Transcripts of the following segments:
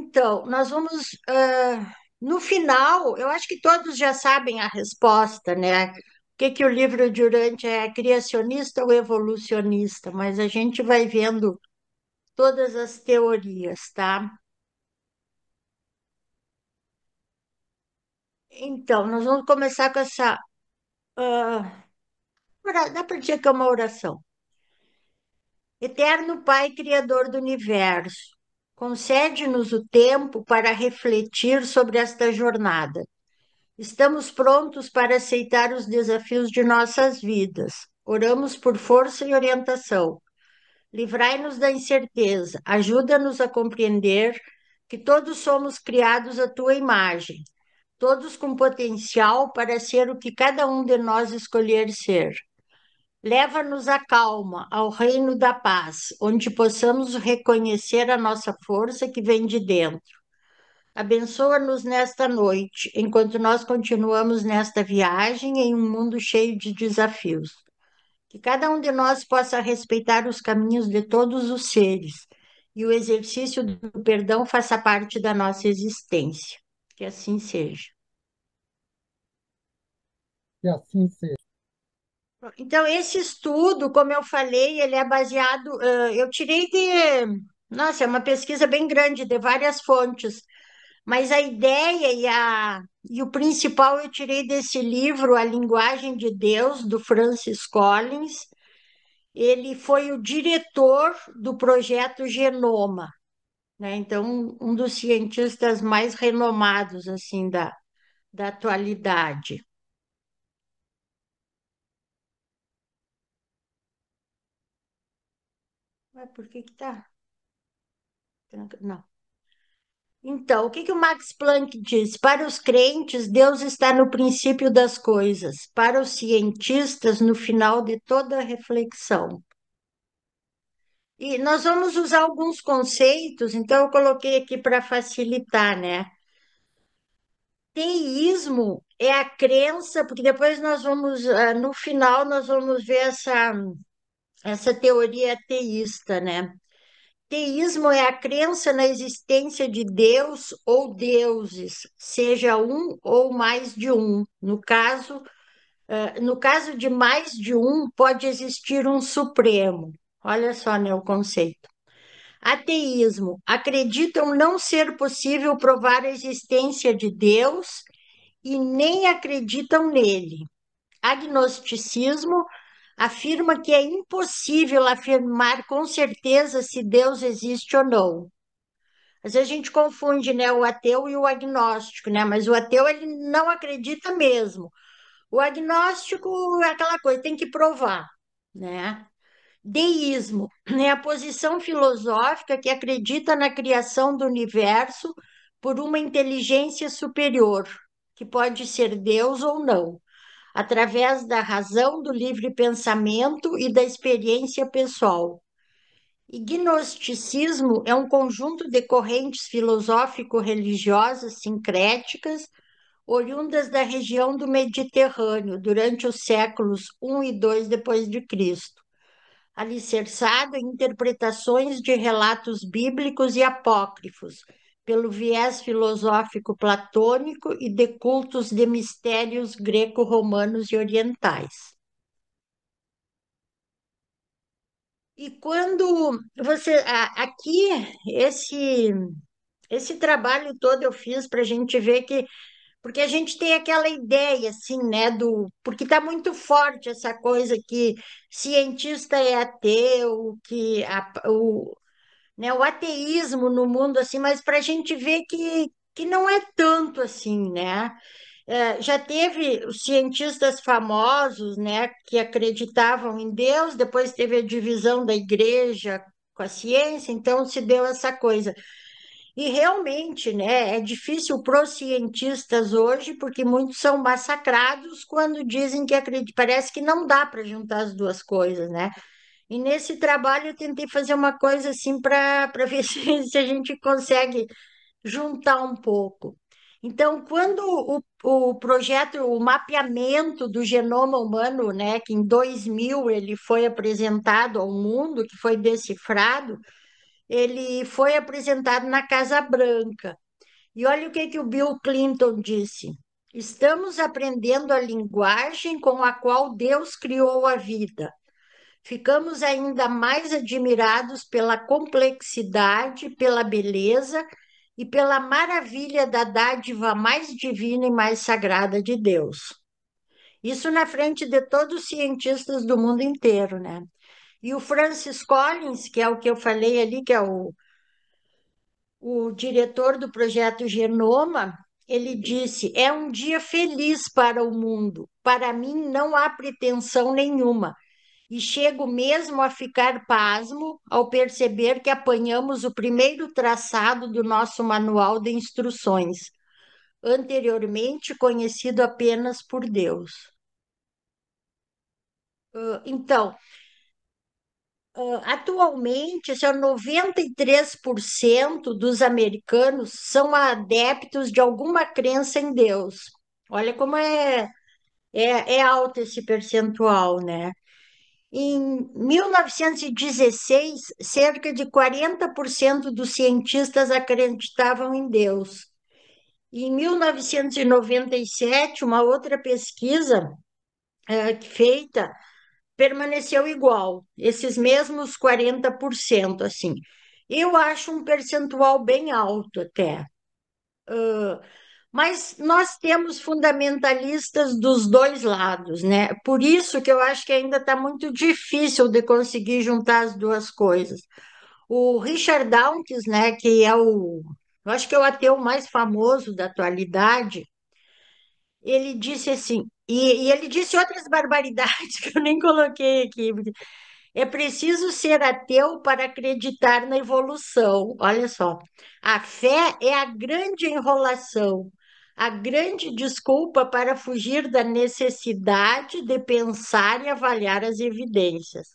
Então, nós vamos. No final, eu acho que todos já sabem a resposta, né? O que que o livro Durante é criacionista ou evolucionista, mas a gente vai vendo todas as teorias, tá? Então, nós vamos começar com essa. Dá para dizer que é uma oração. Eterno Pai, Criador do Universo, concede-nos o tempo para refletir sobre esta jornada. Estamos prontos para aceitar os desafios de nossas vidas. Oramos por força e orientação. Livrai-nos da incerteza. Ajuda-nos a compreender que todos somos criados à tua imagem, todos com potencial para ser o que cada um de nós escolher ser. Leva-nos à calma, ao reino da paz, onde possamos reconhecer a nossa força que vem de dentro. Abençoa-nos nesta noite, enquanto nós continuamos nesta viagem em um mundo cheio de desafios. Que cada um de nós possa respeitar os caminhos de todos os seres e o exercício do perdão faça parte da nossa existência. Que assim seja. Que assim seja. Então, esse estudo, como eu falei, ele é baseado. Eu tirei de. Nossa, é uma pesquisa bem grande, de várias fontes. Mas a ideia e o principal eu tirei desse livro, A Linguagem de Deus, do Francis Collins. Ele foi o diretor do projeto Genoma, né? Então, um dos cientistas mais renomados assim da atualidade. Mas por que que tá? Não. Então, o que que o Max Planck diz? Para os crentes, Deus está no princípio das coisas. Para os cientistas, no final de toda reflexão. E nós vamos usar alguns conceitos, então eu coloquei aqui para facilitar, né? Teísmo é a crença, porque depois nós vamos, no final, nós vamos ver essa teoria teísta, né? Teísmo é a crença na existência de Deus ou deuses, seja um ou mais de um. No caso de mais de um, pode existir um supremo. Olha só, né, o conceito. Ateísmo. Acreditam não ser possível provar a existência de Deus e nem acreditam nele. Agnosticismo afirma que é impossível afirmar com certeza se Deus existe ou não. Às vezes a gente confunde, né, o ateu e o agnóstico, né? Mas o ateu ele não acredita mesmo. O agnóstico é aquela coisa, tem que provar, né? Deísmo é a posição filosófica que acredita na criação do universo por uma inteligência superior, que pode ser Deus ou não, através da razão, do livre pensamento e da experiência pessoal. E gnosticismo é um conjunto de correntes filosófico-religiosas sincréticas oriundas da região do Mediterrâneo durante os séculos I e II depois de Cristo, alicerçado em interpretações de relatos bíblicos e apócrifos, pelo viés filosófico platônico e de cultos de mistérios greco-romanos e orientais. E quando aqui, esse trabalho todo eu fiz para a gente ver que, porque a gente tem aquela ideia, assim, né, porque está muito forte essa coisa que cientista é ateu, o ateísmo no mundo, assim, mas para a gente ver que não é tanto assim, né? Já teve os cientistas famosos, né, que acreditavam em Deus, depois teve a divisão da igreja com a ciência, então se deu essa coisa. E realmente, né, é difícil para os cientistas hoje, porque muitos são massacrados quando dizem que acreditam. Parece que não dá para juntar as duas coisas, né? E nesse trabalho eu tentei fazer uma coisa assim para ver se a gente consegue juntar um pouco. Então, quando o projeto, o mapeamento do genoma humano, né, que em 2000 ele foi apresentado ao mundo, que foi decifrado, ele foi apresentado na Casa Branca. E olha o que que o Bill Clinton disse. Estamos aprendendo a linguagem com a qual Deus criou a vida. Ficamos ainda mais admirados pela complexidade, pela beleza e pela maravilha da dádiva mais divina e mais sagrada de Deus. Isso na frente de todos os cientistas do mundo inteiro, né? E o Francis Collins, que é o que eu falei ali, que é o diretor do projeto Genoma, ele disse: é um dia feliz para o mundo. Para mim, não há pretensão nenhuma. E chego mesmo a ficar pasmo ao perceber que apanhamos o primeiro traçado do nosso manual de instruções, anteriormente conhecido apenas por Deus. Então, atualmente, 93% dos americanos são adeptos de alguma crença em Deus. Olha como é alto esse percentual, né? Em 1916, cerca de 40% dos cientistas acreditavam em Deus. Em 1997, uma outra pesquisa feita permaneceu igual, esses mesmos 40%, assim. Eu acho um percentual bem alto até. Mas nós temos fundamentalistas dos dois lados, né? Por isso que eu acho que ainda está muito difícil de conseguir juntar as duas coisas. O Richard Dawkins, né, que eu acho que é o ateu mais famoso da atualidade, ele disse assim, e ele disse outras barbaridades que eu nem coloquei aqui. É preciso ser ateu para acreditar na evolução. Olha só, a fé é a grande enrolação, a grande desculpa para fugir da necessidade de pensar e avaliar as evidências.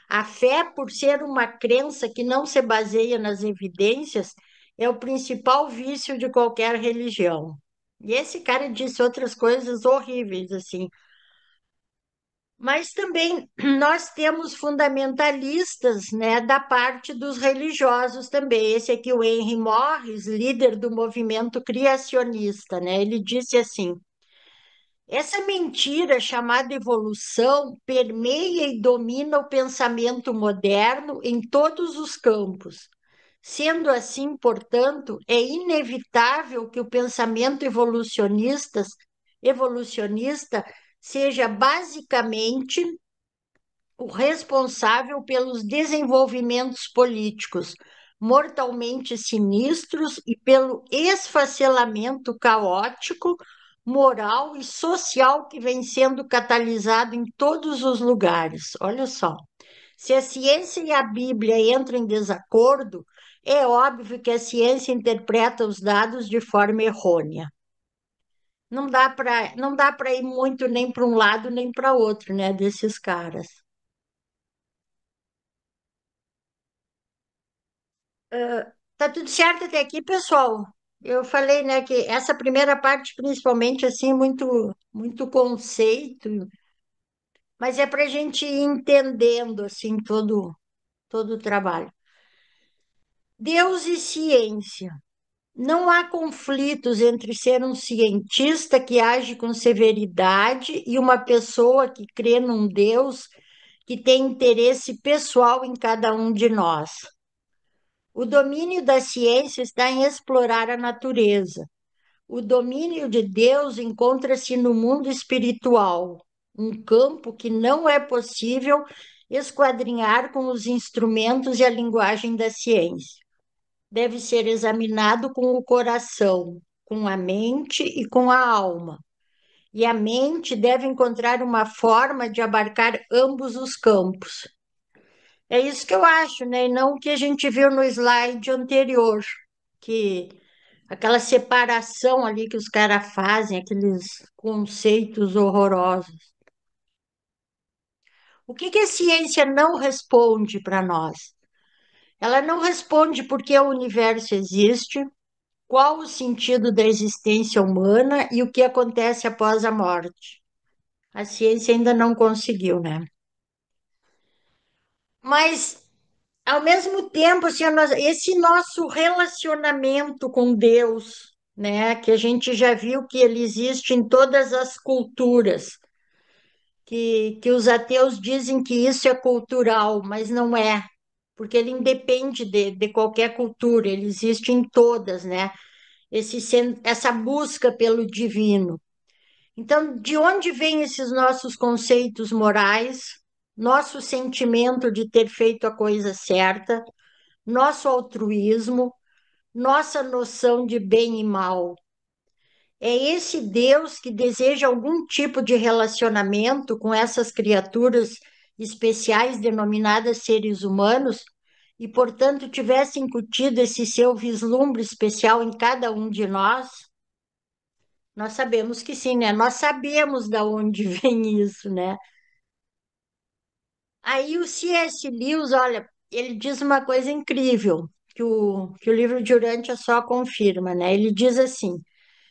A fé, por ser uma crença que não se baseia nas evidências, é o principal vício de qualquer religião. E esse cara disse outras coisas horríveis, assim. Mas também nós temos fundamentalistas, né, da parte dos religiosos também. Esse aqui, o Henry Morris, líder do movimento criacionista, né, ele disse assim: essa mentira chamada evolução permeia e domina o pensamento moderno em todos os campos. Sendo assim, portanto, é inevitável que o pensamento evolucionista seja basicamente o responsável pelos desenvolvimentos políticos mortalmente sinistros e pelo esfacelamento caótico, moral e social que vem sendo catalisado em todos os lugares. Olha só. Se a ciência e a Bíblia entram em desacordo, é óbvio que a ciência interpreta os dados de forma errônea. Não dá para ir muito nem para um lado nem para outro, né, desses caras. Tá tudo certo até aqui, pessoal. Eu falei, né, que essa primeira parte, principalmente, assim, muito, muito conceito, mas é para a gente ir entendendo, assim, todo o trabalho. Deus e ciência. Não há conflitos entre ser um cientista que age com severidade e uma pessoa que crê num Deus que tem interesse pessoal em cada um de nós. O domínio da ciência está em explorar a natureza. O domínio de Deus encontra-se no mundo espiritual, um campo que não é possível esquadrinhar com os instrumentos e a linguagem da ciência. Deve ser examinado com o coração, com a mente e com a alma. E a mente deve encontrar uma forma de abarcar ambos os campos. É isso que eu acho, né? E não o que a gente viu no slide anterior, que aquela separação ali que os caras fazem, aqueles conceitos horrorosos. O que que a ciência não responde para nós? Ela não responde por que o universo existe, qual o sentido da existência humana e o que acontece após a morte. A ciência ainda não conseguiu, né? Mas ao mesmo tempo, assim, esse nosso relacionamento com Deus, né, que a gente já viu que ele existe em todas as culturas, que os ateus dizem que isso é cultural, mas não é, porque ele independe de qualquer cultura, ele existe em todas, né? Essa busca pelo divino. Então, de onde vêm esses nossos conceitos morais, nosso sentimento de ter feito a coisa certa, nosso altruísmo, nossa noção de bem e mal? É esse Deus que deseja algum tipo de relacionamento com essas criaturas especiais denominadas seres humanos e, portanto, tivesse incutido esse seu vislumbre especial em cada um de nós? Nós sabemos que sim, né? Nós sabemos da onde vem isso, né? Aí o C.S. Lewis, olha, ele diz uma coisa incrível, que o livro de Urântia só confirma, né? Ele diz assim: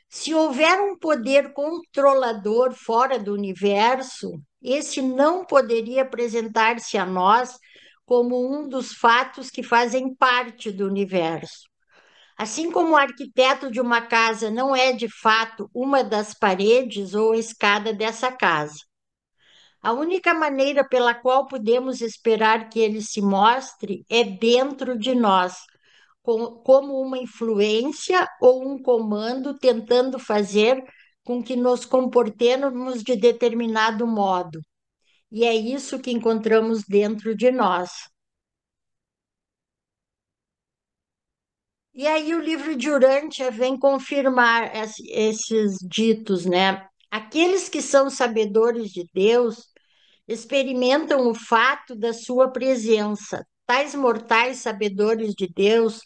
se houver um poder controlador fora do universo, esse não poderia apresentar-se a nós como um dos fatos que fazem parte do universo. Assim como o arquiteto de uma casa não é de fato uma das paredes ou escada dessa casa. A única maneira pela qual podemos esperar que ele se mostre é dentro de nós, como uma influência ou um comando tentando fazer com que nos comportemos de determinado modo. E é isso que encontramos dentro de nós. E aí o livro de Urântia vem confirmar esses ditos, né? Aqueles que são sabedores de Deus experimentam o fato da sua presença. Tais mortais sabedores de Deus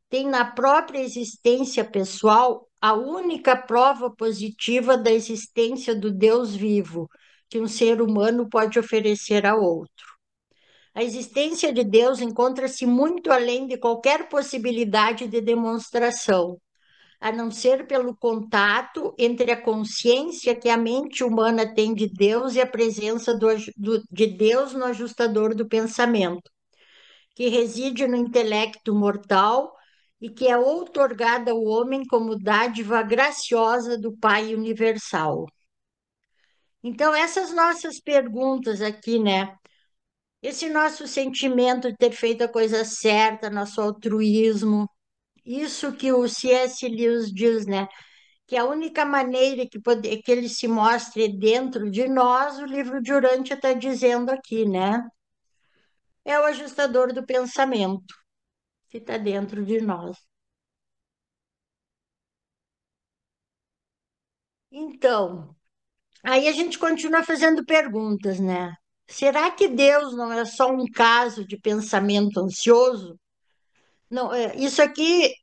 têm na própria existência pessoal a única prova positiva da existência do Deus vivo que um ser humano pode oferecer a outro. A existência de Deus encontra-se muito além de qualquer possibilidade de demonstração, a não ser pelo contato entre a consciência que a mente humana tem de Deus e a presença de Deus no ajustador do pensamento, que reside no intelecto mortal e que é outorgada ao homem como dádiva graciosa do Pai universal. Então, essas nossas perguntas aqui, né? Esse nosso sentimento de ter feito a coisa certa, nosso altruísmo, isso que o C.S. Lewis diz, né? Que a única maneira que ele se mostre dentro de nós, o livro de Urântia está dizendo aqui, né? É o ajustador do pensamento que está dentro de nós. Então, aí a gente continua fazendo perguntas, né? Será que Deus não é só um caso de pensamento ansioso? Não, isso aqui,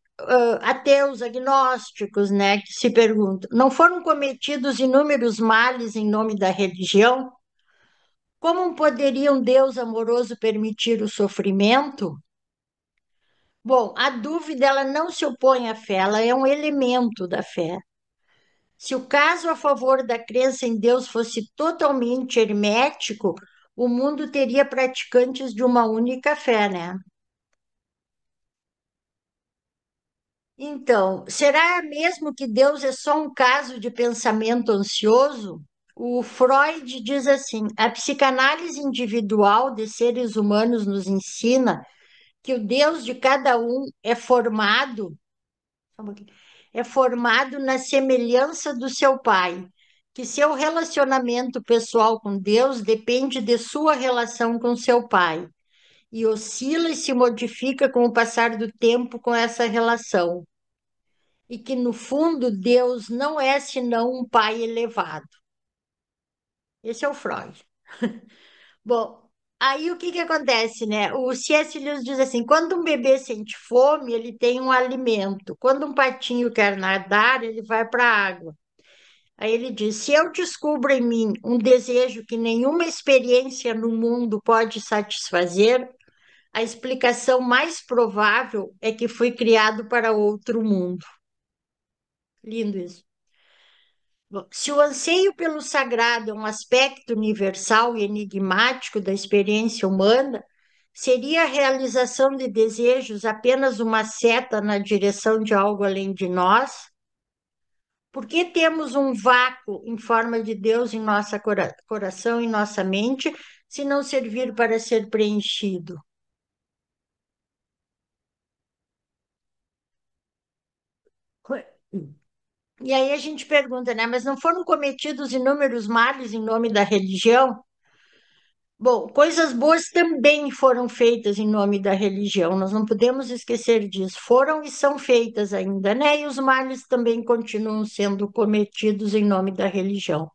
ateus, agnósticos, né, que se perguntam, não foram cometidos inúmeros males em nome da religião? Como poderia um Deus amoroso permitir o sofrimento? Bom, a dúvida ela não se opõe à fé, ela é um elemento da fé. Se o caso a favor da crença em Deus fosse totalmente hermético, o mundo teria praticantes de uma única fé, né? Então, será mesmo que Deus é só um caso de pensamento ansioso? O Freud diz assim: a psicanálise individual de seres humanos nos ensina que o Deus de cada um só um pouquinho, é formado na semelhança do seu pai, que seu relacionamento pessoal com Deus depende de sua relação com seu pai, e oscila e se modifica com o passar do tempo com essa relação, e que no fundo Deus não é senão um pai elevado. Esse é o Freud. Bom, aí o que que acontece, né? O C.S. Lewis diz assim: quando um bebê sente fome, ele tem um alimento. Quando um patinho quer nadar, ele vai para a água. Aí ele diz: se eu descubro em mim um desejo que nenhuma experiência no mundo pode satisfazer, a explicação mais provável é que fui criado para outro mundo. Lindo isso. Bom, se o anseio pelo sagrado é um aspecto universal e enigmático da experiência humana, Seria a realização de desejos apenas uma seta na direção de algo além de nós? Por que temos um vácuo em forma de Deus em nosso coração, em nossa mente, se não servir para ser preenchido? E aí a gente pergunta, né? Mas não foram cometidos inúmeros males em nome da religião? Bom, coisas boas também foram feitas em nome da religião, nós não podemos esquecer disso. Foram e são feitas ainda, né? E os males também continuam sendo cometidos em nome da religião.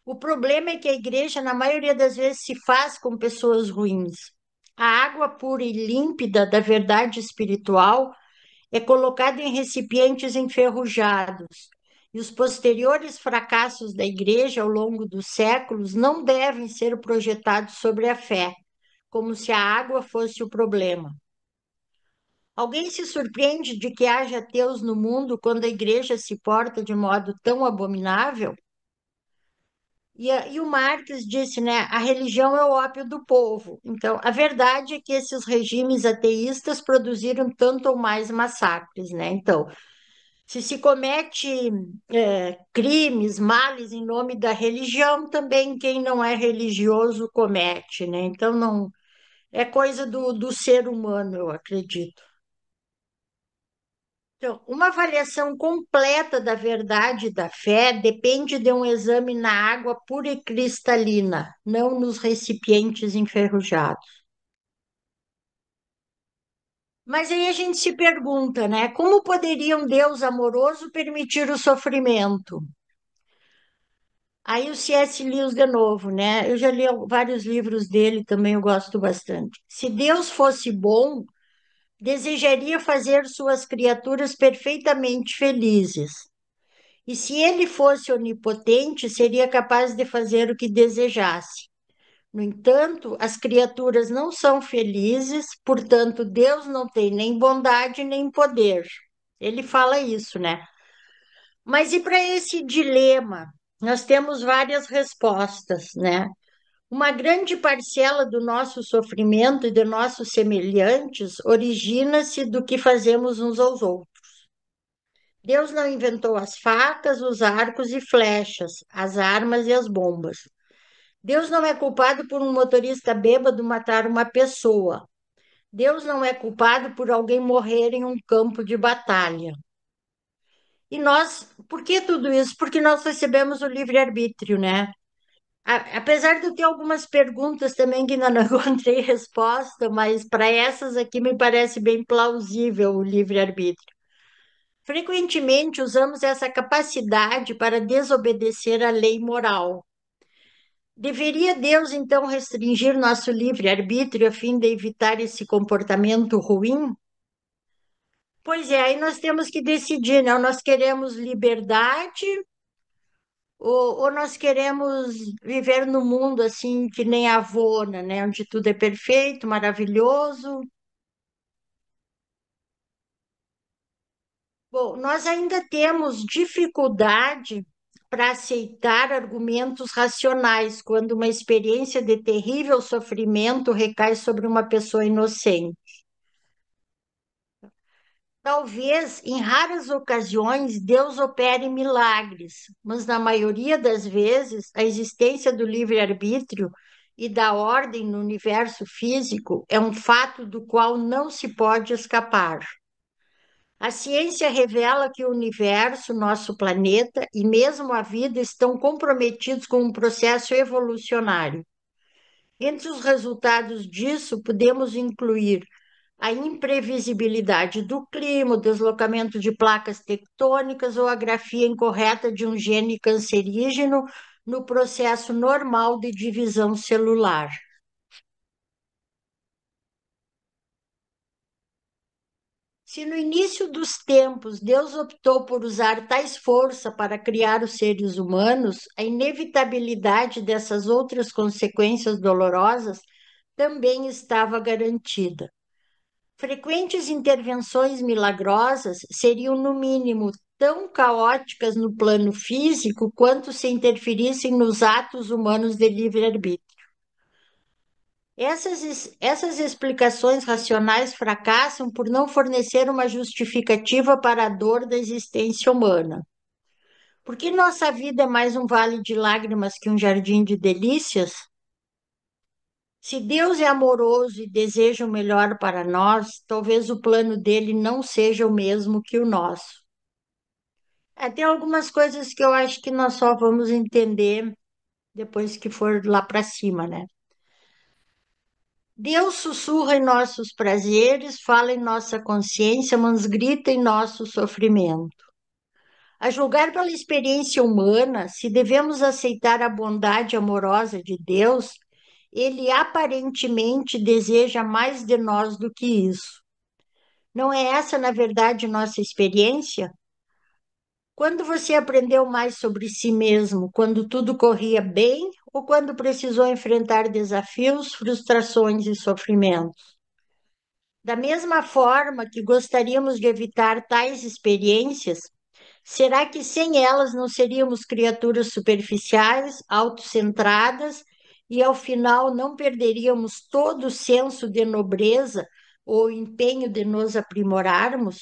O problema é que a igreja, na maioria das vezes, se faz com pessoas ruins. A água pura e límpida da verdade espiritual é colocada em recipientes enferrujados. E os posteriores fracassos da igreja ao longo dos séculos não devem ser projetados sobre a fé, como se a água fosse o problema. Alguém se surpreende de que haja ateus no mundo quando a igreja se porta de modo tão abominável? E o Marx disse, né, a religião é o ópio do povo. Então, a verdade é que esses regimes ateístas produziram tanto ou mais massacres, né? Então, se comete crimes, males em nome da religião, também quem não é religioso comete, né? Então, não é coisa do ser humano, eu acredito. Então, uma avaliação completa da verdade e da fé depende de um exame na água pura e cristalina, não nos recipientes enferrujados. Mas aí a gente se pergunta, né? Como poderia um Deus amoroso permitir o sofrimento? Aí o C.S. Lewis de novo, né? Eu já li vários livros dele, também eu gosto bastante. Se Deus fosse bom, desejaria fazer suas criaturas perfeitamente felizes. E se ele fosse onipotente, seria capaz de fazer o que desejasse. No entanto, as criaturas não são felizes, portanto, Deus não tem nem bondade nem poder. Ele fala isso, né? Mas e para esse dilema? Nós temos várias respostas, né? Uma grande parcela do nosso sofrimento e de nossos semelhantes origina-se do que fazemos uns aos outros. Deus não inventou as facas, os arcos e flechas, as armas e as bombas. Deus não é culpado por um motorista bêbado matar uma pessoa. Deus não é culpado por alguém morrer em um campo de batalha. E nós, por que tudo isso? Porque nós recebemos o livre-arbítrio, né? Apesar de eu ter algumas perguntas também que ainda não encontrei resposta, mas para essas aqui me parece bem plausível o livre-arbítrio. Frequentemente usamos essa capacidade para desobedecer à lei moral. Deveria Deus, então, restringir nosso livre-arbítrio a fim de evitar esse comportamento ruim? Pois é, aí nós temos que decidir, né? Nós queremos liberdade ou nós queremos viver no mundo assim que nem a Avona, né? Onde tudo é perfeito, maravilhoso. Bom, nós ainda temos dificuldade para aceitar argumentos racionais quando uma experiência de terrível sofrimento recai sobre uma pessoa inocente. Talvez, em raras ocasiões, Deus opere milagres, mas na maioria das vezes, a existência do livre-arbítrio e da ordem no universo físico é um fato do qual não se pode escapar. A ciência revela que o universo, nosso planeta e mesmo a vida estão comprometidos com um processo evolucionário. Entre os resultados disso, podemos incluir a imprevisibilidade do clima, o deslocamento de placas tectônicas ou a grafia incorreta de um gene cancerígeno no processo normal de divisão celular. Se no início dos tempos Deus optou por usar tais forças para criar os seres humanos, a inevitabilidade dessas outras consequências dolorosas também estava garantida. Frequentes intervenções milagrosas seriam, no mínimo, tão caóticas no plano físico quanto se interferissem nos atos humanos de livre-arbítrio. Essas explicações racionais fracassam por não fornecer uma justificativa para a dor da existência humana. Por que nossa vida é mais um vale de lágrimas que um jardim de delícias? Se Deus é amoroso e deseja o melhor para nós, talvez o plano dele não seja o mesmo que o nosso. Tem algumas coisas que eu acho que nós só vamos entender depois que for lá para cima, né? Deus sussurra em nossos prazeres, fala em nossa consciência, mas grita em nosso sofrimento. A julgar pela experiência humana, se devemos aceitar a bondade amorosa de Deus, ele aparentemente deseja mais de nós do que isso. Não é essa, na verdade, nossa experiência? Quando você aprendeu mais sobre si mesmo, quando tudo corria bem ou quando precisou enfrentar desafios, frustrações e sofrimentos? Da mesma forma que gostaríamos de evitar tais experiências, será que sem elas não seríamos criaturas superficiais, autocentradas e ao final não perderíamos todo o senso de nobreza ou empenho de nos aprimorarmos?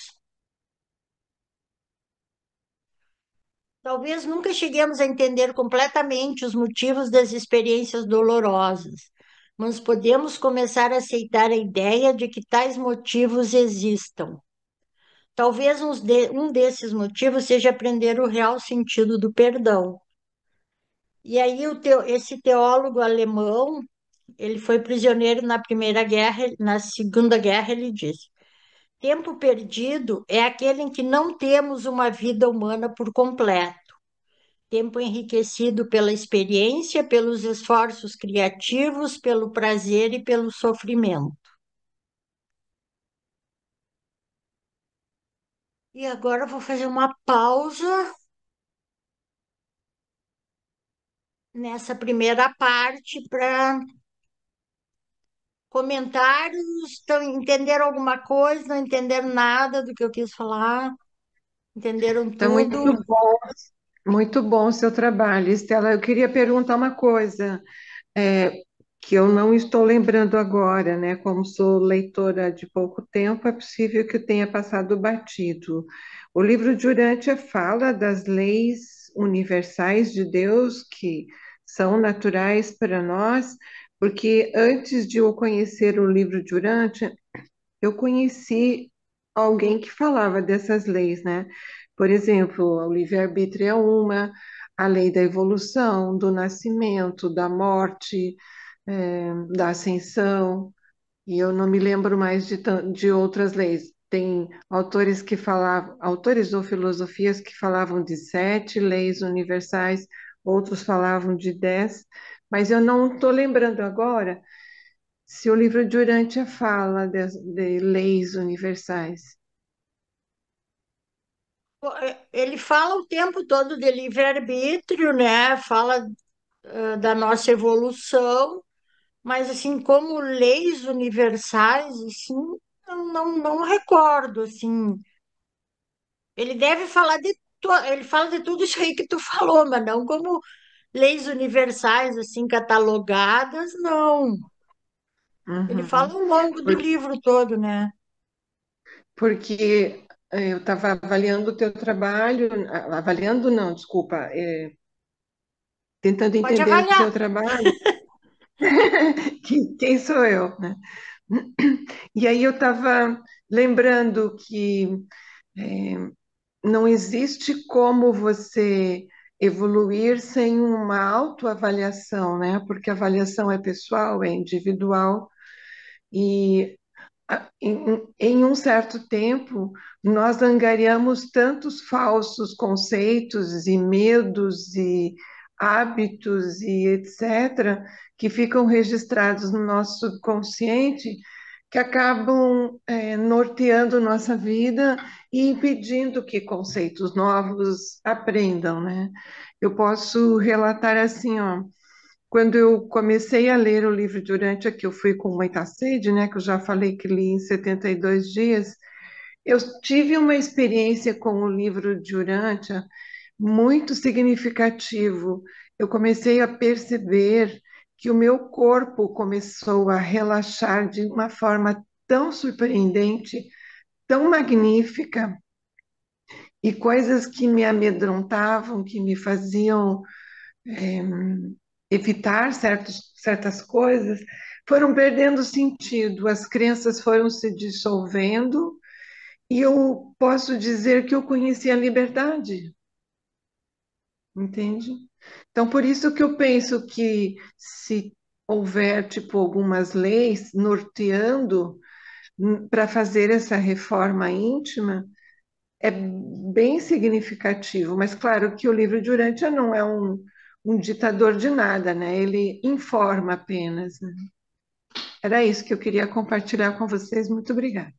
Talvez nunca cheguemos a entender completamente os motivos das experiências dolorosas, mas podemos começar a aceitar a ideia de que tais motivos existam. Talvez um desses motivos seja aprender o real sentido do perdão. E aí esse teólogo alemão, ele foi prisioneiro na Primeira Guerra, na Segunda Guerra, ele disse: tempo perdido é aquele em que não temos uma vida humana por completo. Tempo enriquecido pela experiência, pelos esforços criativos, pelo prazer e pelo sofrimento. E agora eu vou fazer uma pausa nessa primeira parte para comentários. Entenderam alguma coisa? Não entenderam nada do que eu quis falar? Entenderam Tá tudo? muito bom o seu trabalho, Estela. Eu queria perguntar uma coisa, é, que eu não estou lembrando agora, né? Como sou leitora de pouco tempo, é possível que eu tenha passado batido. O livro de Urântia fala das leis universais de Deus que são naturais para nós, porque antes de eu conhecer o livro de Urântia, eu conheci alguém que falava dessas leis, né? Por exemplo, o livre-arbítrio é uma, a lei da evolução, do nascimento, da morte, da ascensão, e eu não me lembro mais de outras leis. Tem autores que falavam, autores ou filosofias que falavam de 7 leis universais, outros falavam de 10, mas eu não estou lembrando agora se o livro de Urântia fala de leis universais. Ele fala o tempo todo de livre-arbítrio, né? Fala, da nossa evolução, mas assim, como leis universais, assim, não recordo, assim. Ele deve falar ele fala de tudo isso aí que tu falou, mas não como leis universais, assim, catalogadas, não. Ele fala Uhum. ao longo do Por- livro todo, né? Porque eu estava avaliando o teu trabalho, avaliando não, desculpa, tentando Pode entender o avaliar. seu trabalho, quem sou eu, né? E aí eu estava lembrando que é, não existe como você evoluir sem uma autoavaliação, né? Porque a avaliação é pessoal, é individual, e em um certo tempo, nós angariamos tantos falsos conceitos e medos e hábitos e etc., que ficam registrados no nosso subconsciente, que acabam, norteando nossa vida e impedindo que conceitos novos aprendam, né? Eu posso relatar assim, ó. Quando eu comecei a ler o livro de Urântia, que eu fui com muita sede, né, que eu já falei que li em 72 dias, eu tive uma experiência com o livro de Urântia muito significativo. Eu comecei a perceber que o meu corpo começou a relaxar de uma forma tão surpreendente, tão magnífica, e coisas que me amedrontavam, que me faziam evitar certas coisas, foram perdendo sentido, as crenças foram se dissolvendo, e eu posso dizer que eu conheci a liberdade, entende? Então, por isso que eu penso que se houver, tipo, algumas leis norteando para fazer essa reforma íntima, é bem significativo. Mas, claro que o livro de Urântia não é um ditador de nada, né? Ele informa apenas, né? Era isso que eu queria compartilhar com vocês. Muito obrigada.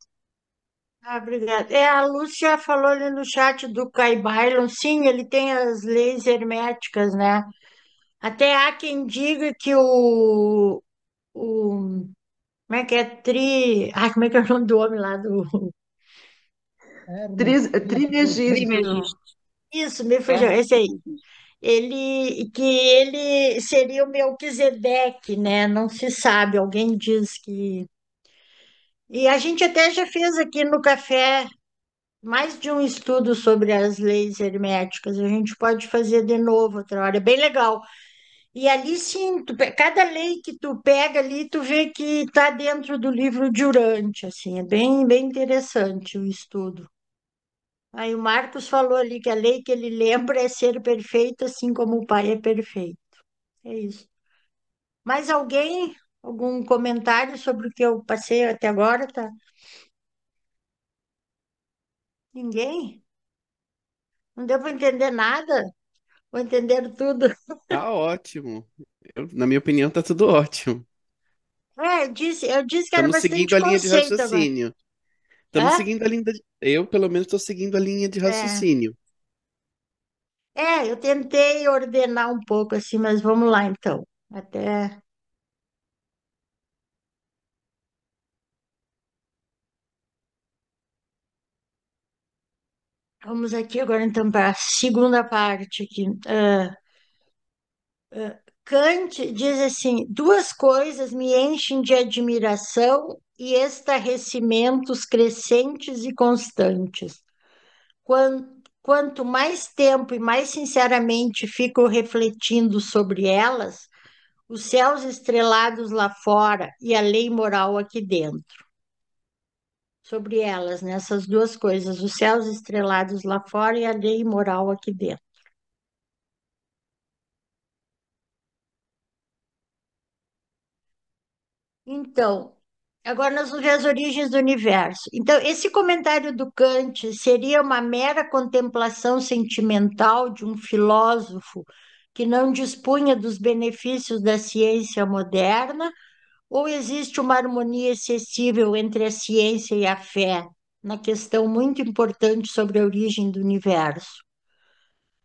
Ah, obrigada. A Lúcia falou ali no chat do Kai Byron, sim, ele tem as leis herméticas, né? Até há quem diga que o como é que é? Como é que é o nome do homem lá do Hermes Trismegisto. Trimegisto. Trimegisto? Isso, me fugiu, É. esse aí. Que ele seria o Melquisedeque, né? Não se sabe, alguém diz que. E a gente até já fez aqui no café mais de um estudo sobre as leis herméticas. A gente pode fazer de novo outra hora, é bem legal. E ali sim, cada lei que tu pega ali, tu vê que está dentro do livro de Urântia, assim, é bem, bem interessante o estudo. Aí o Marcos falou ali que a lei que ele lembra é ser perfeito, assim como o Pai é perfeito. É isso. Mais alguém? Algum comentário sobre o que eu passei até agora, tá? Ninguém? Não deu para entender nada? Vou entender tudo. Tá ótimo. Na minha opinião, tá tudo ótimo. Eu disse que era Estamos seguindo bastante a linha de conceito agora. raciocínio. Estamos É? seguindo a linha. Eu, pelo menos, estou seguindo a linha de É. raciocínio. Eu tentei ordenar um pouco assim, mas vamos lá então. Até. Vamos aqui agora então para a segunda parte aqui. Kant diz assim: duas coisas me enchem de admiração e estarrecimentos crescentes e constantes. Quanto mais tempo e mais sinceramente fico refletindo sobre elas, os céus estrelados lá fora e a lei moral aqui dentro. Sobre elas, nessas duas coisas, os céus estrelados lá fora e a lei moral aqui dentro. Então, agora nós vamos ver as origens do universo. Então, esse comentário do Kant seria uma mera contemplação sentimental de um filósofo que não dispunha dos benefícios da ciência moderna, ou existe uma harmonia excessível entre a ciência e a fé, na questão muito importante sobre a origem do universo?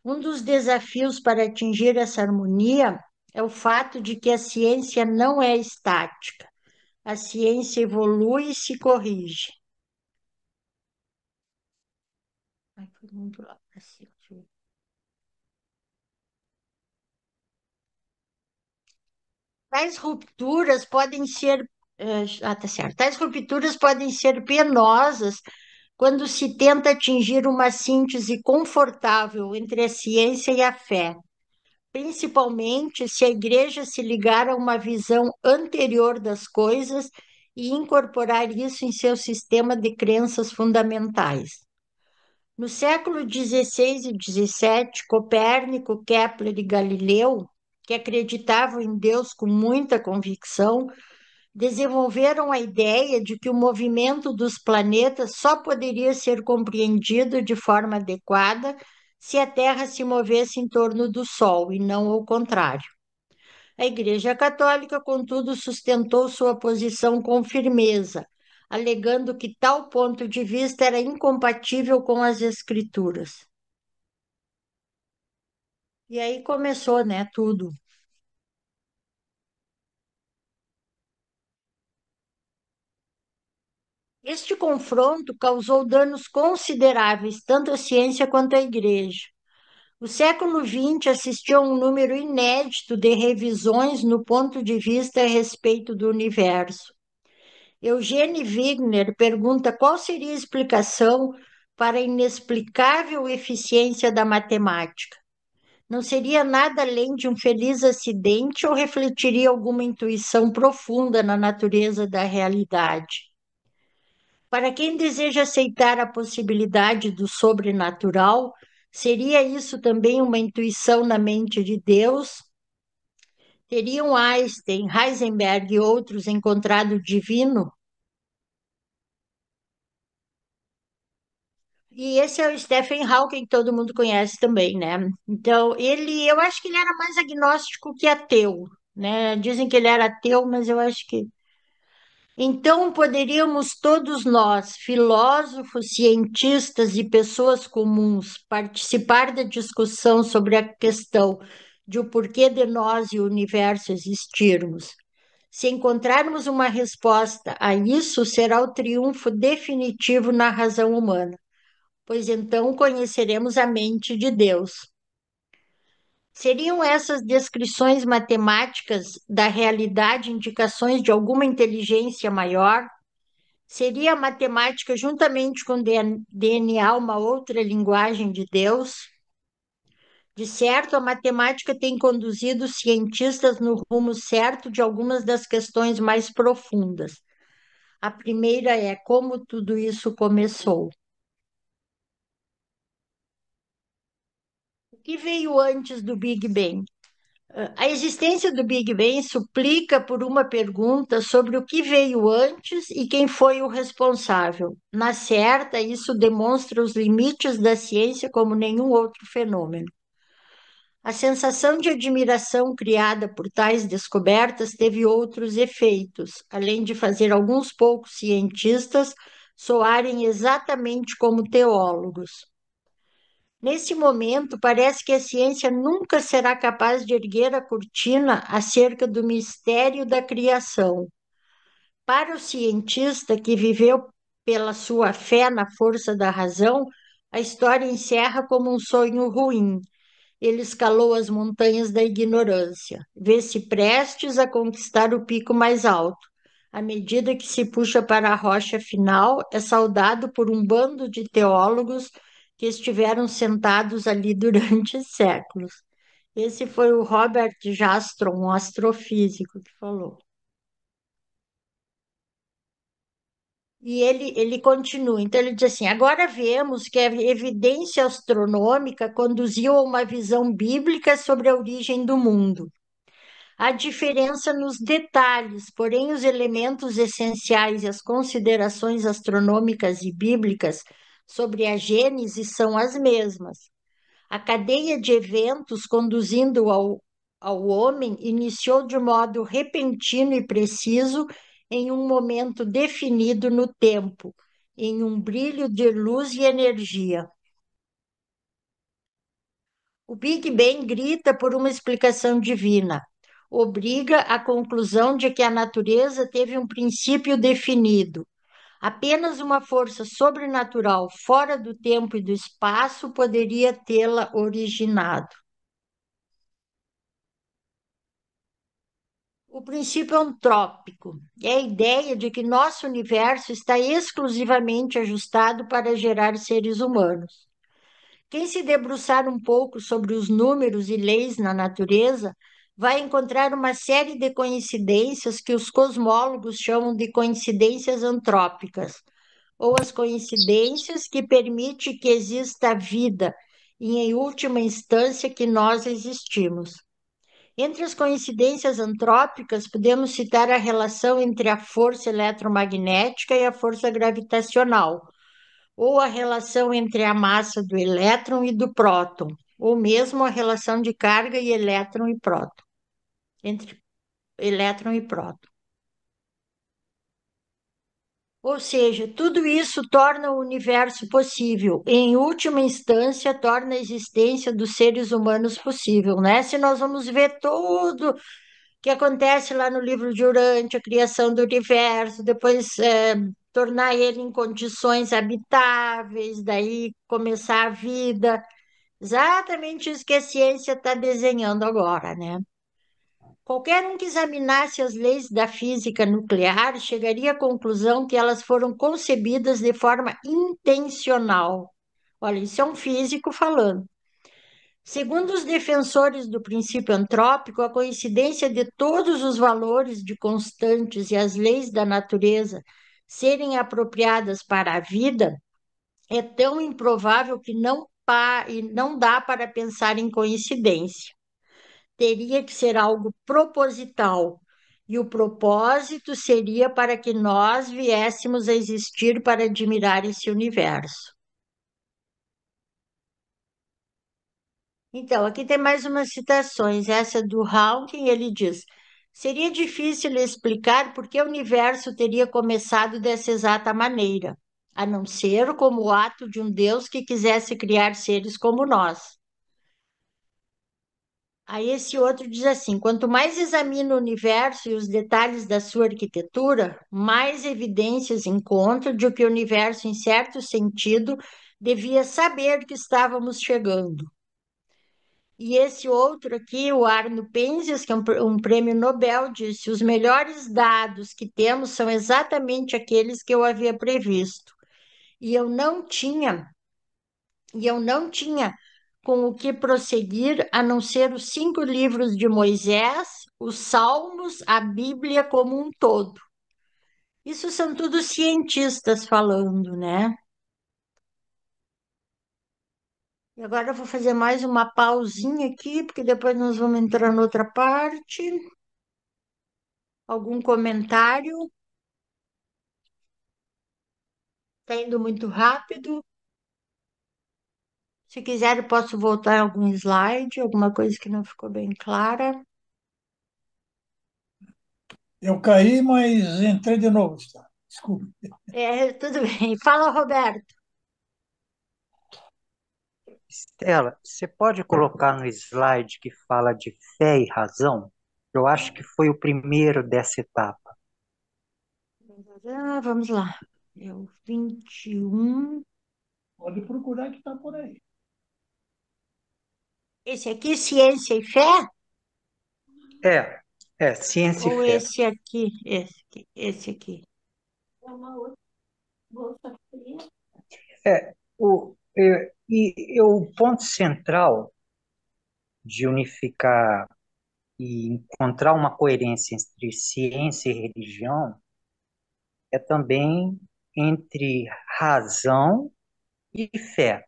Um dos desafios para atingir essa harmonia é o fato de que a ciência não é estática. A ciência evolui e se corrige. Ai, foi muito lá para cima. Deixa eu ver. Tais rupturas podem ser. Tá certo. Tais rupturas podem ser penosas quando se tenta atingir uma síntese confortável entre a ciência e a fé, principalmente se a igreja se ligar a uma visão anterior das coisas e incorporar isso em seu sistema de crenças fundamentais. No século XVI e XVII, Copérnico, Kepler e Galileu, que acreditavam em Deus com muita convicção, desenvolveram a ideia de que o movimento dos planetas só poderia ser compreendido de forma adequada se a Terra se movesse em torno do Sol e não ao contrário. A Igreja Católica, contudo, sustentou sua posição com firmeza, alegando que tal ponto de vista era incompatível com as Escrituras. E aí começou, né, tudo. Este confronto causou danos consideráveis tanto à ciência quanto à Igreja. O século XX assistiu a um número inédito de revisões no ponto de vista a respeito do universo. Eugene Wigner pergunta qual seria a explicação para a inexplicável eficiência da matemática. Não seria nada além de um feliz acidente ou refletiria alguma intuição profunda na natureza da realidade? Para quem deseja aceitar a possibilidade do sobrenatural, seria isso também uma intuição na mente de Deus? Teriam Einstein, Heisenberg e outros encontrado o divino? E esse é o Stephen Hawking, que todo mundo conhece também, né? Então, eu acho que ele era mais agnóstico que ateu, né? Dizem que ele era ateu, mas eu acho que então, poderíamos todos nós, filósofos, cientistas e pessoas comuns, participar da discussão sobre a questão de o porquê de nós e o universo existirmos. Se encontrarmos uma resposta a isso, será o triunfo definitivo na razão humana, pois então conheceremos a mente de Deus. Seriam essas descrições matemáticas da realidade indicações de alguma inteligência maior? Seria a matemática, juntamente com o DNA, uma outra linguagem de Deus? De certo, a matemática tem conduzido os cientistas no rumo certo de algumas das questões mais profundas. A primeira é como tudo isso começou. O que veio antes do Big Bang? A existência do Big Bang suplica por uma pergunta sobre o que veio antes e quem foi o responsável. Na certa, isso demonstra os limites da ciência como nenhum outro fenômeno. A sensação de admiração criada por tais descobertas teve outros efeitos, além de fazer alguns poucos cientistas soarem exatamente como teólogos. Nesse momento, parece que a ciência nunca será capaz de erguer a cortina acerca do mistério da criação. Para o cientista que viveu pela sua fé na força da razão, a história encerra como um sonho ruim. Ele escalou as montanhas da ignorância, vê-se prestes a conquistar o pico mais alto. À medida que se puxa para a rocha final, é saudado por um bando de teólogos que estiveram sentados ali durante séculos. Esse foi o Robert Jastron, um astrofísico, que falou. E ele continua, então ele diz assim: agora vemos que a evidência astronômica conduziu a uma visão bíblica sobre a origem do mundo. Há diferença nos detalhes, porém os elementos essenciais e as considerações astronômicas e bíblicas sobre a Gênese são as mesmas. A cadeia de eventos conduzindo ao homem iniciou de modo repentino e preciso em um momento definido no tempo, em um brilho de luz e energia. O Big Bang grita por uma explicação divina, obriga à conclusão de que a natureza teve um princípio definido. Apenas uma força sobrenatural fora do tempo e do espaço poderia tê-la originado. O princípio antrópico é a ideia de que nosso universo está exclusivamente ajustado para gerar seres humanos. Quem se debruçar um pouco sobre os números e leis na natureza vai encontrar uma série de coincidências que os cosmólogos chamam de coincidências antrópicas, ou as coincidências que permitem que exista a vida e, em última instância, que nós existimos. Entre as coincidências antrópicas, podemos citar a relação entre a força eletromagnética e a força gravitacional, ou a relação entre a massa do elétron e do próton, ou mesmo a relação de carga e elétron e próton, entre elétron e próton. Ou seja, tudo isso torna o universo possível, e, em última instância, torna a existência dos seres humanos possível, né? Se nós vamos ver tudo que acontece lá no livro de Urântia, a criação do universo, depois tornar ele em condições habitáveis, daí começar a vida. Exatamente isso que a ciência está desenhando agora, né? Qualquer um que examinasse as leis da física nuclear chegaria à conclusão que elas foram concebidas de forma intencional. Olha, isso é um físico falando. Segundo os defensores do princípio antrópico, a coincidência de todos os valores de constantes e as leis da natureza serem apropriadas para a vida é tão improvável que e não dá para pensar em coincidência. Teria que ser algo proposital, e o propósito seria para que nós viéssemos a existir para admirar esse universo. Então, aqui tem mais umas citações. Essa do Hawking, ele diz: seria difícil explicar por que o universo teria começado dessa exata maneira, a não ser como o ato de um Deus que quisesse criar seres como nós. Aí esse outro diz assim: quanto mais examino o universo e os detalhes da sua arquitetura, mais evidências encontro de que o universo, em certo sentido, devia saber que estávamos chegando. E esse outro aqui, o Arno Penzias, que é um prêmio Nobel, disse: os melhores dados que temos são exatamente aqueles que eu havia previsto. E eu não tinha, e eu não tinha com o que prosseguir a não ser os 5 livros de Moisés, os Salmos, a Bíblia como um todo. Isso são tudo cientistas falando, né? E agora eu vou fazer mais uma pausinha aqui, porque depois nós vamos entrar noutra parte. Algum comentário? Está indo muito rápido. Se quiser, eu posso voltar em algum slide, alguma coisa que não ficou bem clara. Eu caí, mas entrei de novo, está. Desculpe. Tudo bem. Fala, Roberto. Estela, você pode colocar no slide que fala de fé e razão? Eu acho que foi o primeiro dessa etapa. Vamos lá. É o 21. Pode procurar que está por aí. Esse aqui, ciência e fé? Ciência e Ou fé. esse aqui? Esse aqui. O ponto central de unificar e encontrar uma coerência entre ciência e religião é também entre razão e fé.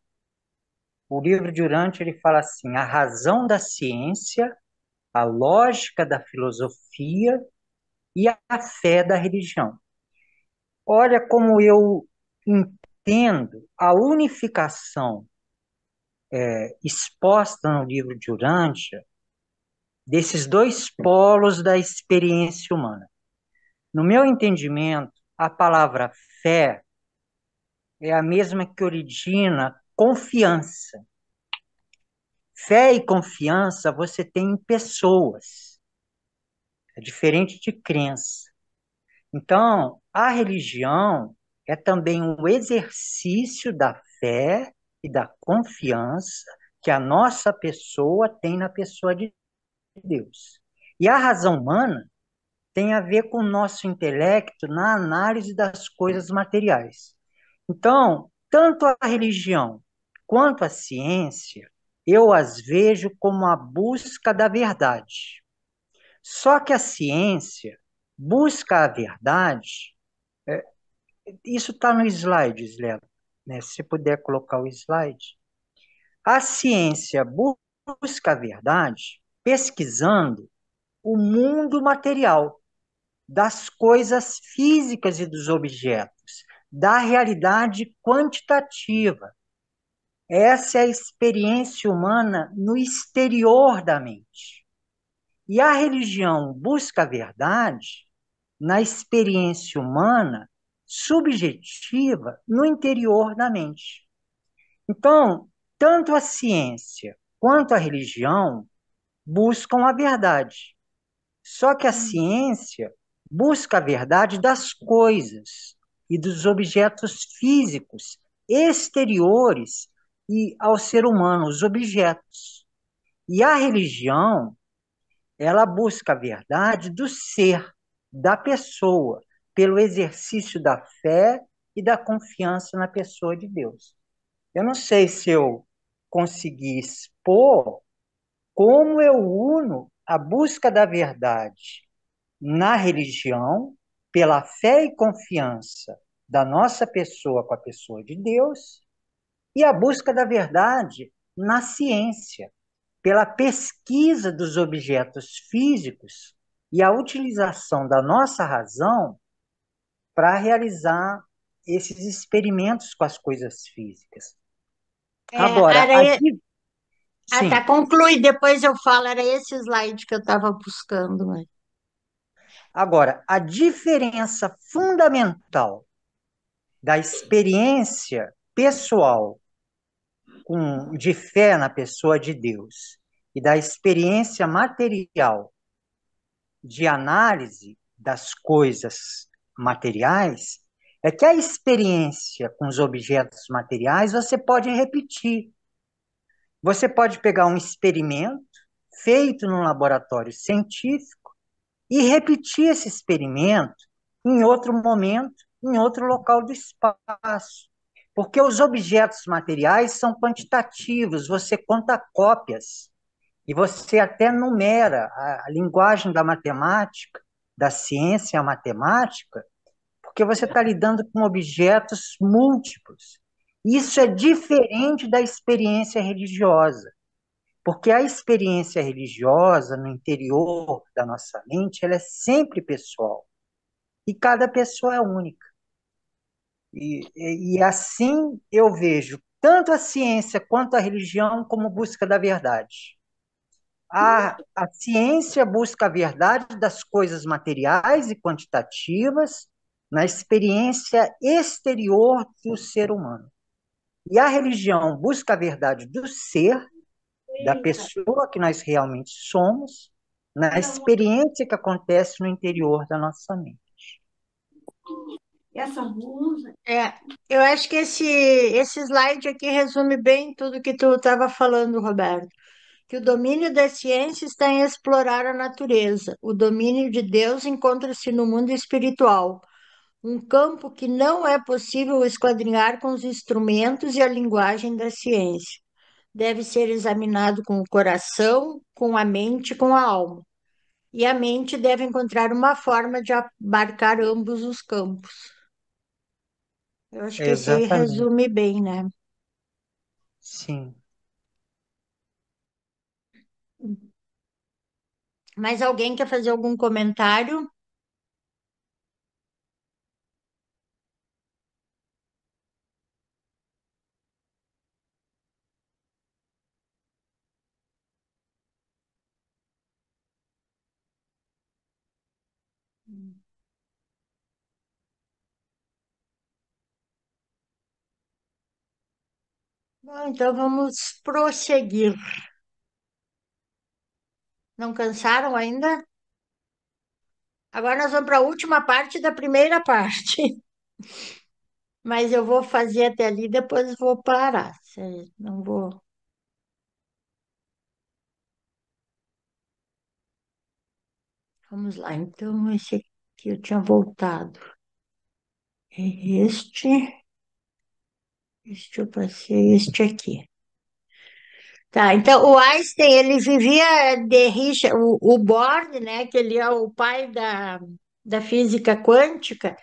O livro de Urântia, ele fala assim: a razão da ciência, a lógica da filosofia e a fé da religião. Olha como eu entendo a unificação exposta no livro de Urântia desses dois polos da experiência humana. No meu entendimento, a palavra fé é a mesma que origina confiança. Fé e confiança você tem em pessoas. É diferente de crença. Então, a religião é também um exercício da fé e da confiança que a nossa pessoa tem na pessoa de Deus. E a razão humana tem a ver com o nosso intelecto na análise das coisas materiais. Então, tanto a religião quanto a ciência, eu as vejo como a busca da verdade. Só que a ciência busca a verdade, isso está no slide, Sleva, né? Se puder colocar o slide. A ciência busca a verdade pesquisando o mundo material, das coisas físicas e dos objetos, da realidade quantitativa. Essa é a experiência humana no exterior da mente. E a religião busca a verdade na experiência humana subjetiva no interior da mente. Então, tanto a ciência quanto a religião buscam a verdade. Só que a ciência busca a verdade das coisas e dos objetos físicos exteriores e ao ser humano, os objetos. E a religião, ela busca a verdade do ser, da pessoa, pelo exercício da fé e da confiança na pessoa de Deus. Eu não sei se eu consegui expor como eu uno a busca da verdade na religião, pela fé e confiança da nossa pessoa com a pessoa de Deus, e a busca da verdade na ciência, pela pesquisa dos objetos físicos e a utilização da nossa razão para realizar esses experimentos com as coisas físicas. Agora, Ah, tá, sim, conclui, depois eu falo, era esse slide que eu estava buscando. agora, a diferença fundamental da experiência pessoal de fé na pessoa de Deus e da experiência material de análise das coisas materiais é que a experiência com os objetos materiais você pode repetir. Você pode pegar um experimento feito num laboratório científico e repetir esse experimento em outro momento, em outro local do espaço. Porque os objetos materiais são quantitativos, você conta cópias e você até numera a linguagem da matemática, da ciência matemática, porque você está lidando com objetos múltiplos. Isso é diferente da experiência religiosa, porque a experiência religiosa no interior da nossa mente, ela é sempre pessoal, e cada pessoa é única. E assim eu vejo tanto a ciência quanto a religião como busca da verdade. A ciência busca a verdade das coisas materiais e quantitativas na experiência exterior do ser humano. E a religião busca a verdade do ser, da pessoa que nós realmente somos, na experiência que acontece no interior da nossa mente. Essa blusa. Eu acho que esse slide aqui resume bem tudo que tu estava falando, Roberto. Que o domínio da ciência está em explorar a natureza. O domínio de Deus encontra-se no mundo espiritual, um campo que não é possível esquadrinhar com os instrumentos e a linguagem da ciência. Deve ser examinado com o coração, com a mente e com a alma. E a mente deve encontrar uma forma de abarcar ambos os campos. Eu acho que esse aí Exatamente, resume bem, né? sim. Mais alguém quer fazer algum comentário? Bom, então vamos prosseguir. Não cansaram ainda? Agora nós vamos para a última parte da primeira parte. Mas eu vou fazer até ali, depois vou parar. Não vou. Vamos lá, então esse aqui eu tinha voltado. É este eu passei, este aqui. Tá, então o Einstein, ele vivia de rixa, o Bohr, né, que ele é o pai da física quântica,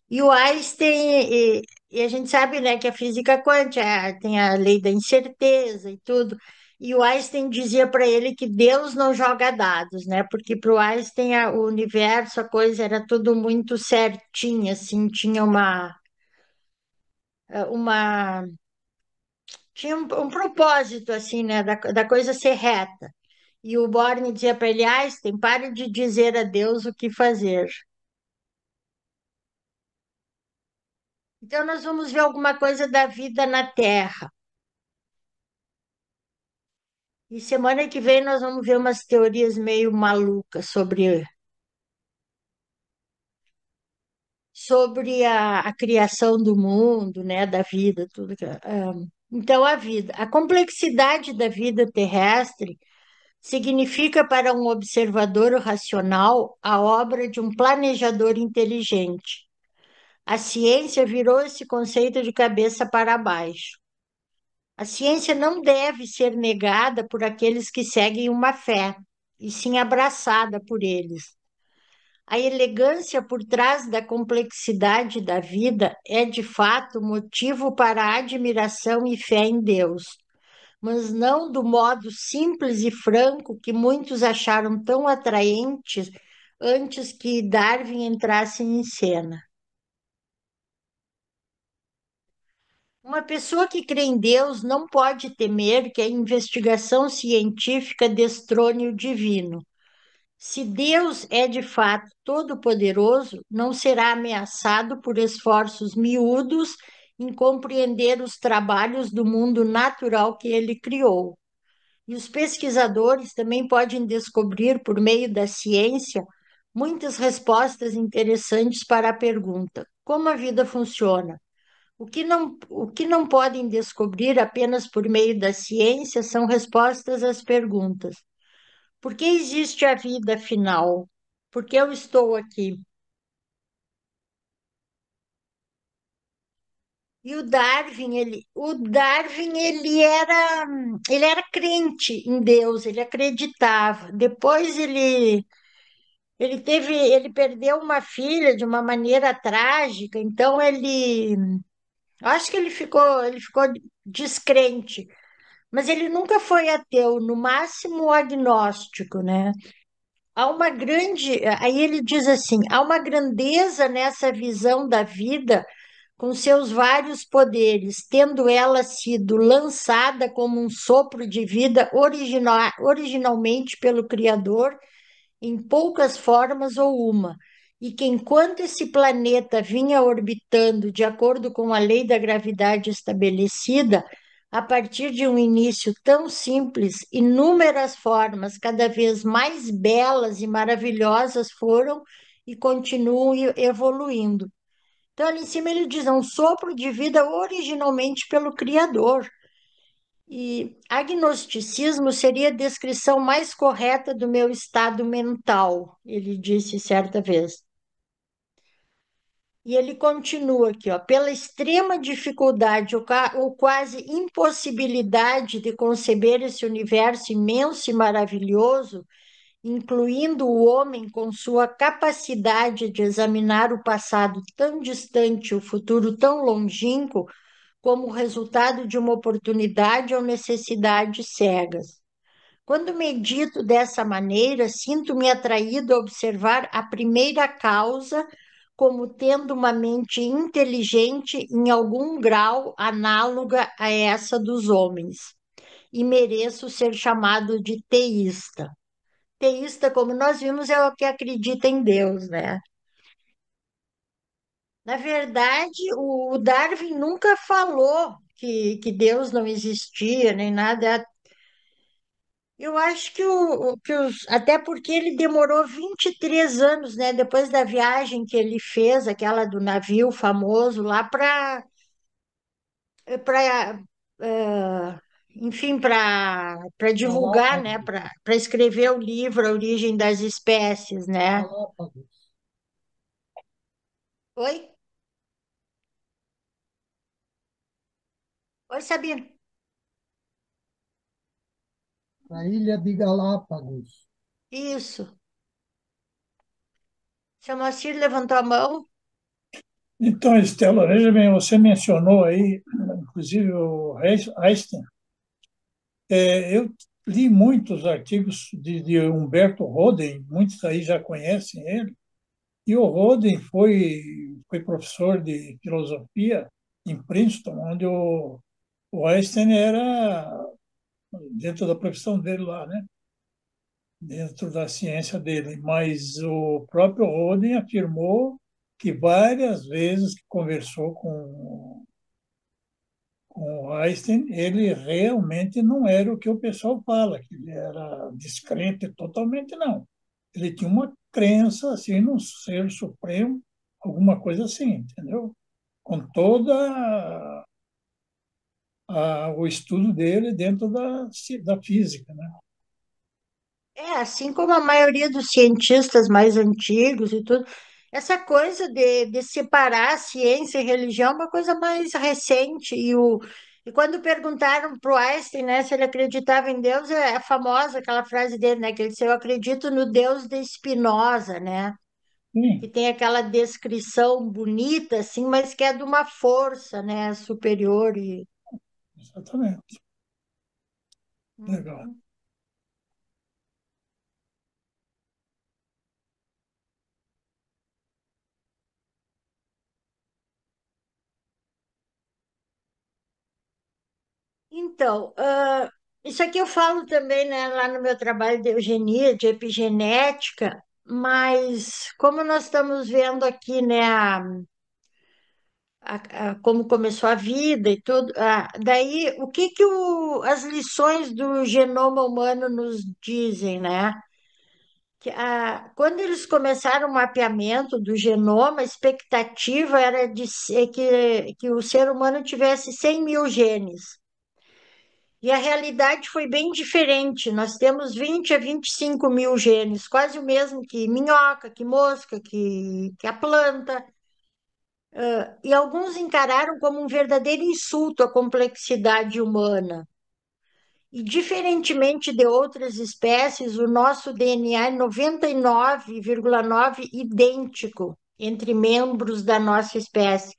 e o Einstein, e a gente sabe, né, que a física quântica tem a lei da incerteza e tudo, e o Einstein dizia para ele que Deus não joga dados, né, porque para o Einstein o universo, a coisa era tudo muito certinha, assim, tinha uma tinha um propósito, assim, né, da coisa ser reta. E o Borne dizia para ele, Einstein, pare de dizer a Deus o que fazer. Então, nós vamos ver alguma coisa da vida na Terra. E semana que vem nós vamos ver umas teorias meio malucas sobre a criação do mundo, né, da vida, tudo. Então, a complexidade da vida terrestre significa para um observador racional a obra de um planejador inteligente. A ciência virou esse conceito de cabeça para baixo. A ciência não deve ser negada por aqueles que seguem uma fé, e sim abraçada por eles. A elegância por trás da complexidade da vida é, de fato, motivo para admiração e fé em Deus, mas não do modo simples e franco que muitos acharam tão atraentes antes que Darwin entrasse em cena. Uma pessoa que crê em Deus não pode temer que a investigação científica destrone o divino. Se Deus é de fato todo-poderoso, não será ameaçado por esforços miúdos em compreender os trabalhos do mundo natural que ele criou. E os pesquisadores também podem descobrir, por meio da ciência, muitas respostas interessantes para a pergunta: como a vida funciona? O que não podem descobrir apenas por meio da ciência são respostas às perguntas: por que existe a vida afinal? Por que eu estou aqui? E o Darwin, ele era crente em Deus, ele acreditava. Depois ele perdeu uma filha de uma maneira trágica, então acho que ele ficou descrente, mas ele nunca foi ateu, no máximo agnóstico, né? Aí ele diz assim, há uma grandeza nessa visão da vida com seus vários poderes, tendo ela sido lançada como um sopro de vida originalmente pelo Criador, em poucas formas ou uma, e que enquanto esse planeta vinha orbitando de acordo com a lei da gravidade estabelecida, a partir de um início tão simples, inúmeras formas cada vez mais belas e maravilhosas foram e continuam evoluindo. Então, ali em cima ele diz, é um sopro de vida originalmente pelo Criador. E agnosticismo seria a descrição mais correta do meu estado mental, ele disse certa vez. E ele continua aqui, ó, pela extrema dificuldade ou quase impossibilidade de conceber esse universo imenso e maravilhoso, incluindo o homem com sua capacidade de examinar o passado tão distante, o futuro tão longínquo, como resultado de uma oportunidade ou necessidade cegas. Quando medito dessa maneira, sinto-me atraído a observar a primeira causa como tendo uma mente inteligente em algum grau análoga a essa dos homens, e mereço ser chamado de teísta. Teísta, como nós vimos, é o que acredita em Deus, né? Na verdade, o Darwin nunca falou que Deus não existia, nem nada. Eu acho até porque ele demorou 23 anos, né, depois da viagem que ele fez, aquela do navio famoso lá para enfim, para divulgar, né, Galápagos. para escrever o livro A Origem das Espécies, né? Galápagos. Oi? Oi, Sabino. A Ilha de Galápagos. Isso. Seu Moacir levantou a mão. Então, Estela, veja bem, você mencionou aí, inclusive o Einstein. Eu li muitos artigos de Humberto Roden, muitos aí já conhecem ele, e o Roden foi professor de filosofia em Princeton, onde o Einstein era dentro da profissão dele lá, né? Dentro da ciência dele. Mas o próprio Roden afirmou que várias vezes que conversou com o Einstein, ele realmente não era o que o pessoal fala, que ele era descrente totalmente, não. Ele tinha uma crença assim num ser supremo, alguma coisa assim, entendeu? Com toda o estudo dele dentro da física, né? Assim como a maioria dos cientistas mais antigos e tudo, essa coisa de separar ciência e religião é uma coisa mais recente. E quando perguntaram para o Einstein, né, se ele acreditava em Deus, é famosa aquela frase dele, né, que ele disse, eu acredito no Deus de Spinoza, né, que Sim, tem aquela descrição bonita, assim, mas que é de uma força, né, superior. exatamente. Legal. Uhum. Então, isso aqui eu falo também, né, lá no meu trabalho de eugenia, de epigenética, mas como nós estamos vendo aqui, né, como começou a vida e tudo, daí o que que as lições do genoma humano nos dizem, né? Quando eles começaram o mapeamento do genoma, a expectativa era que o ser humano tivesse 100 mil genes. E a realidade foi bem diferente. Nós temos 20 a 25 mil genes, quase o mesmo que minhoca, que mosca, que a planta. E alguns encararam como um verdadeiro insulto à complexidade humana. E, diferentemente de outras espécies, o nosso DNA é 99,9 idêntico entre membros da nossa espécie.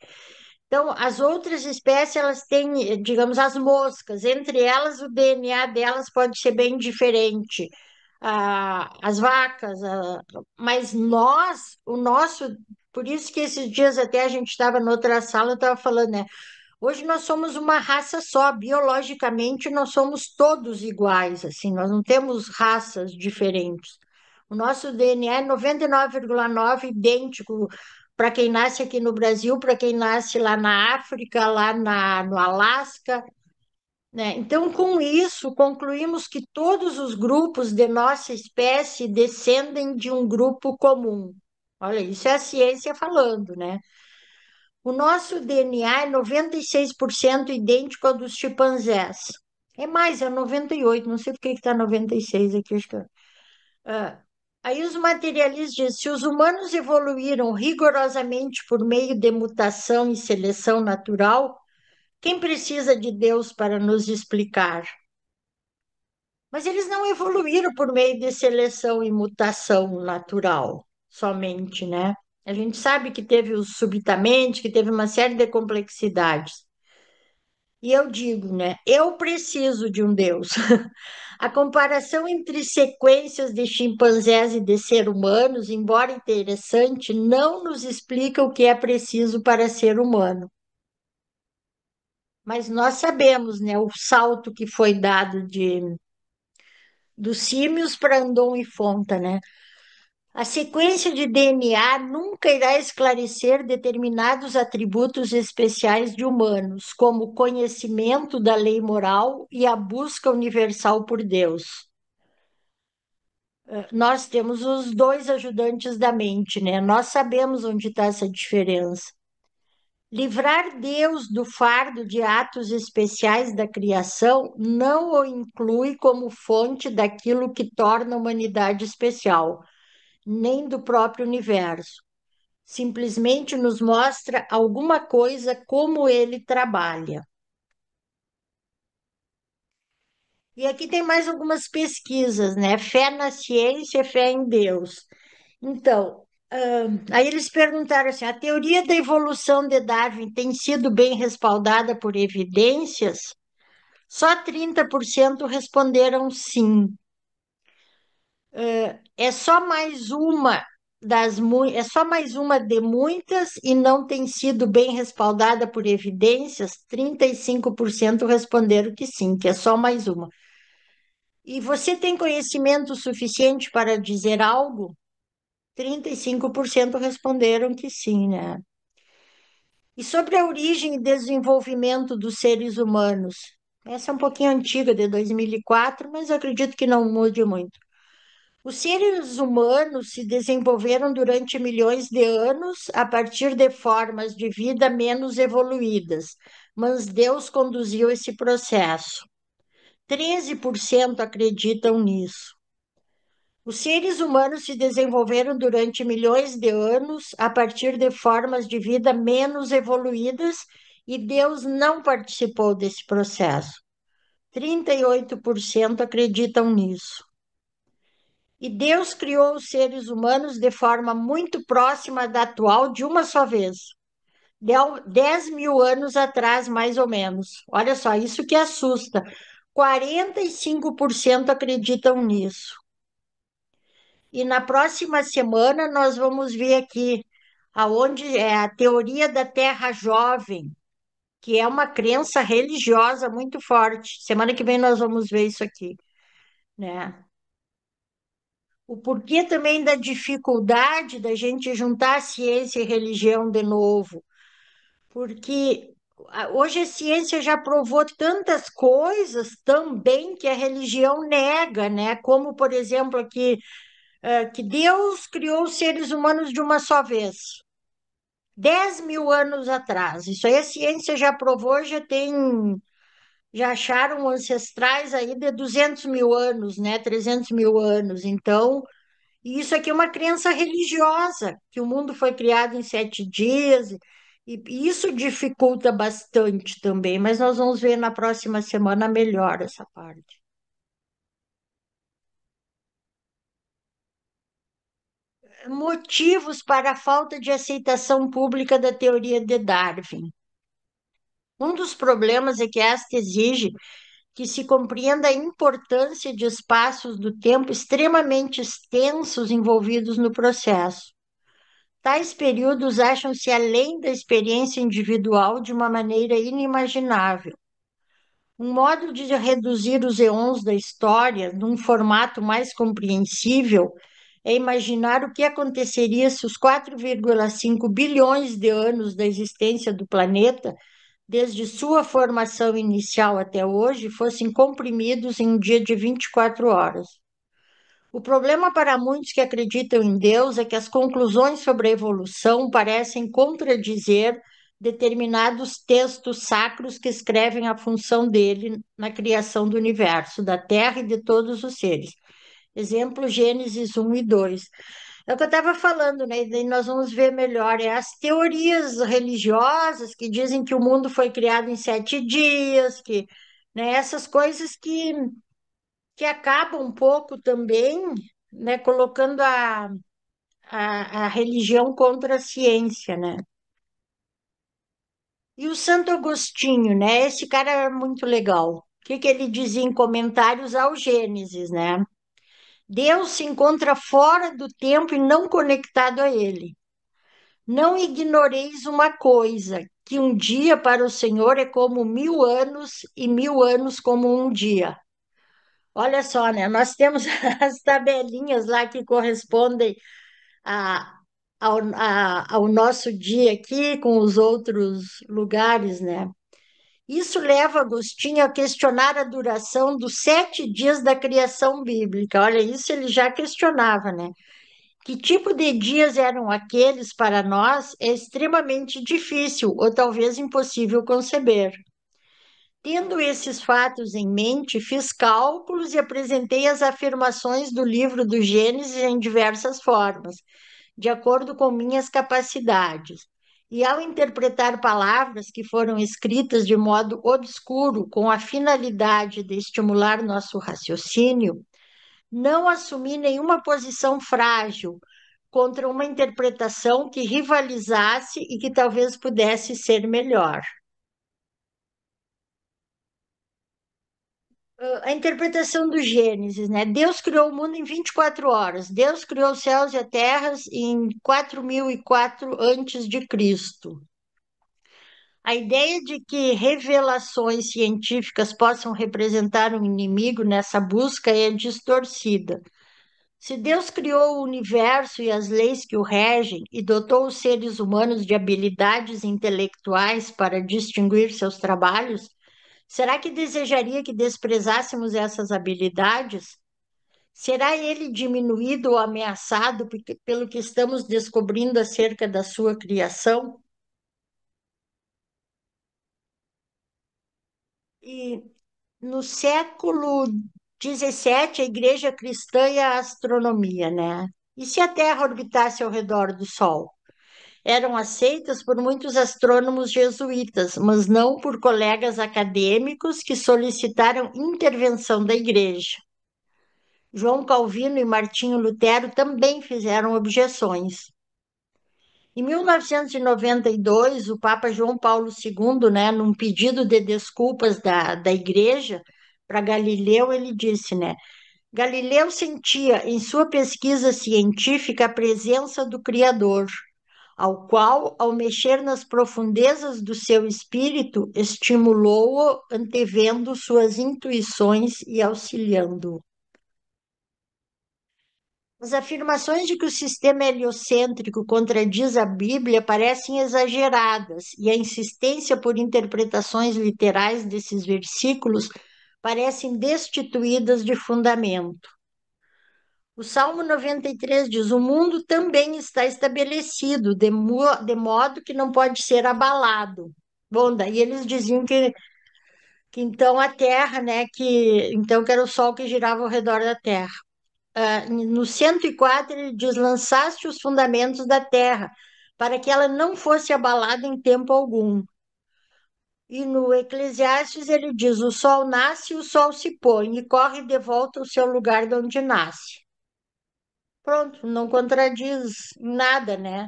Então, as outras espécies, elas têm, digamos, as moscas, entre elas o DNA delas pode ser bem diferente. As vacas, mas o nosso, por isso que esses dias até a gente estava noutra sala, eu estava falando, né? Hoje nós somos uma raça só, biologicamente nós somos todos iguais, assim, nós não temos raças diferentes. O nosso DNA é 99,9 idêntico para quem nasce aqui no Brasil, para quem nasce lá na África, no Alasca, né? Então, com isso, concluímos que todos os grupos de nossa espécie descendem de um grupo comum. Olha, isso é a ciência falando, né? O nosso DNA é 96% idêntico ao dos chimpanzés. É mais, é 98, não sei por que está 96 aqui. Acho que... Ah, aí os materialistas dizem, se os humanos evoluíram rigorosamente por meio de mutação e seleção natural, quem precisa de Deus para nos explicar? Mas eles não evoluíram por meio de seleção e mutação natural somente, né? A gente sabe que teve os subitamente, que teve uma série de complexidades. E eu digo, né? Eu preciso de um Deus. A comparação entre sequências de chimpanzés e de seres humanos, embora interessante, não nos explica o que é preciso para ser humano. Mas nós sabemos, né, o salto que foi dado dos símios para Andon e Fonta, né? A sequência de DNA nunca irá esclarecer determinados atributos especiais de humanos, como o conhecimento da lei moral e a busca universal por Deus. Nós temos os dois ajudantes da mente, né? Nós sabemos onde está essa diferença. Livrar Deus do fardo de atos especiais da criação não o inclui como fonte daquilo que torna a humanidade especial, nem do próprio universo. Simplesmente nos mostra alguma coisa como ele trabalha. E aqui tem mais algumas pesquisas, né? Fé na ciência, fé em Deus. Então, aí eles perguntaram assim: a teoria da evolução de Darwin tem sido bem respaldada por evidências? Só 30% responderam sim. É só mais uma é só mais uma de muitas e não tem sido bem respaldada por evidências? 35% responderam que sim, que é só mais uma. E você tem conhecimento suficiente para dizer algo? 35% responderam que sim, né? E sobre a origem e desenvolvimento dos seres humanos? Essa é um pouquinho antiga, de 2004, mas eu acredito que não mude muito. Os seres humanos se desenvolveram durante milhões de anos a partir de formas de vida menos evoluídas, mas Deus conduziu esse processo. 13% acreditam nisso. Os seres humanos se desenvolveram durante milhões de anos a partir de formas de vida menos evoluídas e Deus não participou desse processo. 38% acreditam nisso. E Deus criou os seres humanos de forma muito próxima da atual de uma só vez. 10 mil anos atrás, mais ou menos. Olha só, isso que assusta. 45% acreditam nisso. E na próxima semana nós vamos ver aqui aonde é a teoria da Terra jovem, que é uma crença religiosa muito forte. Semana que vem nós vamos ver isso aqui, né? O porquê também da dificuldade da gente juntar ciência e religião de novo, porque hoje a ciência já provou tantas coisas também que a religião nega, né? Como, por exemplo, aqui, que Deus criou os seres humanos de uma só vez. 10 mil anos atrás. Isso aí a ciência já provou, já acharam ancestrais aí de 200 mil anos, né? 300 mil anos. Então, isso aqui é uma crença religiosa, que o mundo foi criado em 7 dias, e isso dificulta bastante também, mas nós vamos ver na próxima semana melhor essa parte. Motivos para a falta de aceitação pública da teoria de Darwin. Um dos problemas é que esta exige que se compreenda a importância de espaços do tempo extremamente extensos envolvidos no processo. Tais períodos acham-se além da experiência individual de uma maneira inimaginável. Um modo de reduzir os eons da história num formato mais compreensível é imaginar o que aconteceria se os 4,5 bilhões de anos da existência do planeta, desde sua formação inicial até hoje, fossem comprimidos em um dia de 24 horas. O problema para muitos que acreditam em Deus é que as conclusões sobre a evolução parecem contradizer determinados textos sacros que escrevem a função dele na criação do universo, da Terra e de todos os seres. Exemplo, Gênesis 1 e 2. É o que eu estava falando, né? E daí nós vamos ver melhor. É as teorias religiosas que dizem que o mundo foi criado em 7 dias, que, né, essas coisas que acabam um pouco também, né, colocando a religião contra a ciência, né? E o Santo Agostinho, né? Esse cara é muito legal. O que que ele dizia em comentários ao Gênesis, né? Deus se encontra fora do tempo e não conectado a ele. Não ignoreis uma coisa, que um dia para o Senhor é como 1000 anos e 1000 anos como um dia. Olha só, né? Nós temos as tabelinhas lá que correspondem a, ao nosso dia aqui com os outros lugares, né? Isso leva Agostinho a questionar a duração dos 7 dias da criação bíblica. Olha, isso ele já questionava, né? Que tipo de dias eram aqueles para nós é extremamente difícil ou talvez impossível conceber. Tendo esses fatos em mente, fiz cálculos e apresentei as afirmações do livro do Gênesis em diversas formas, de acordo com minhas capacidades. E ao interpretar palavras que foram escritas de modo obscuro, com a finalidade de estimular nosso raciocínio, não assumi nenhuma posição frágil contra uma interpretação que rivalizasse e que talvez pudesse ser melhor. A interpretação do Gênesis, né? Deus criou o mundo em 24 horas. Deus criou os céus e a terra em 4004 antes de Cristo. A ideia de que revelações científicas possam representar um inimigo nessa busca é distorcida. Se Deus criou o universo e as leis que o regem e dotou os seres humanos de habilidades intelectuais para distinguir seus trabalhos, será que desejaria que desprezássemos essas habilidades? Será ele diminuído ou ameaçado pelo que estamos descobrindo acerca da sua criação? E no século XVII, a igreja cristã e a astronomia, né? E se a Terra orbitasse ao redor do Sol? Eram aceitas por muitos astrônomos jesuítas, mas não por colegas acadêmicos que solicitaram intervenção da igreja. João Calvino e Martinho Lutero também fizeram objeções. Em 1992, o Papa João Paulo II, né, num pedido de desculpas da igreja para Galileu, ele disse, né, Galileu sentia em sua pesquisa científica a presença do Criador, ao qual, ao mexer nas profundezas do seu espírito, estimulou-o, antevendo suas intuições e auxiliando-o. As afirmações de que o sistema heliocêntrico contradiz a Bíblia parecem exageradas, e a insistência por interpretações literais desses versículos parecem destituídas de fundamento. O Salmo 93 diz: O mundo também está estabelecido, de modo que não pode ser abalado. Bom, daí eles diziam que então a Terra, né, que era o Sol que girava ao redor da Terra. No 104, ele diz: Lançaste os fundamentos da terra, para que ela não fosse abalada em tempo algum. E no Eclesiastes, ele diz: O sol nasce e o sol se põe, e corre de volta ao seu lugar de onde nasce. Pronto, não contradiz em nada, né?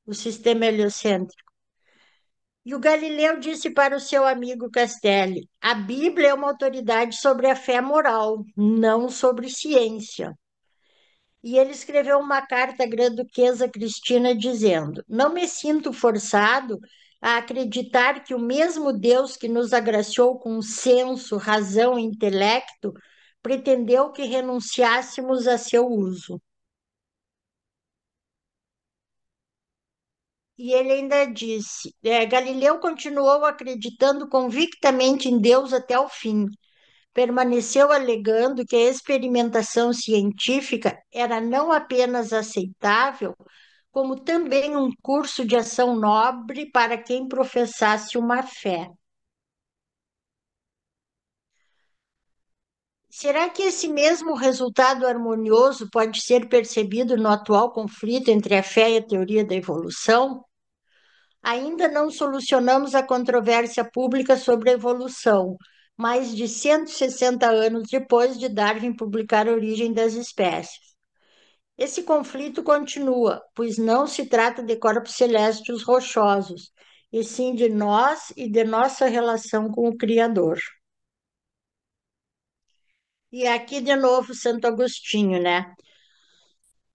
O sistema heliocêntrico. E o Galileu disse para o seu amigo Castelli: A Bíblia é uma autoridade sobre a fé moral, não sobre ciência. E ele escreveu uma carta à Grã-Duquesa Cristina dizendo: Não me sinto forçado a acreditar que o mesmo Deus que nos agraciou com senso, razão e intelecto pretendeu que renunciássemos a seu uso. E ele ainda disse: Galileu continuou acreditando convictamente em Deus até o fim. Permaneceu alegando que a experimentação científica era não apenas aceitável, como também um curso de ação nobre para quem professasse uma fé. Será que esse mesmo resultado harmonioso pode ser percebido no atual conflito entre a fé e a teoria da evolução? Ainda não solucionamos a controvérsia pública sobre a evolução, mais de 160 anos depois de Darwin publicar A Origem das Espécies. Esse conflito continua, pois não se trata de corpos celestes rochosos, e sim de nós e de nossa relação com o Criador. E aqui de novo Santo Agostinho, né?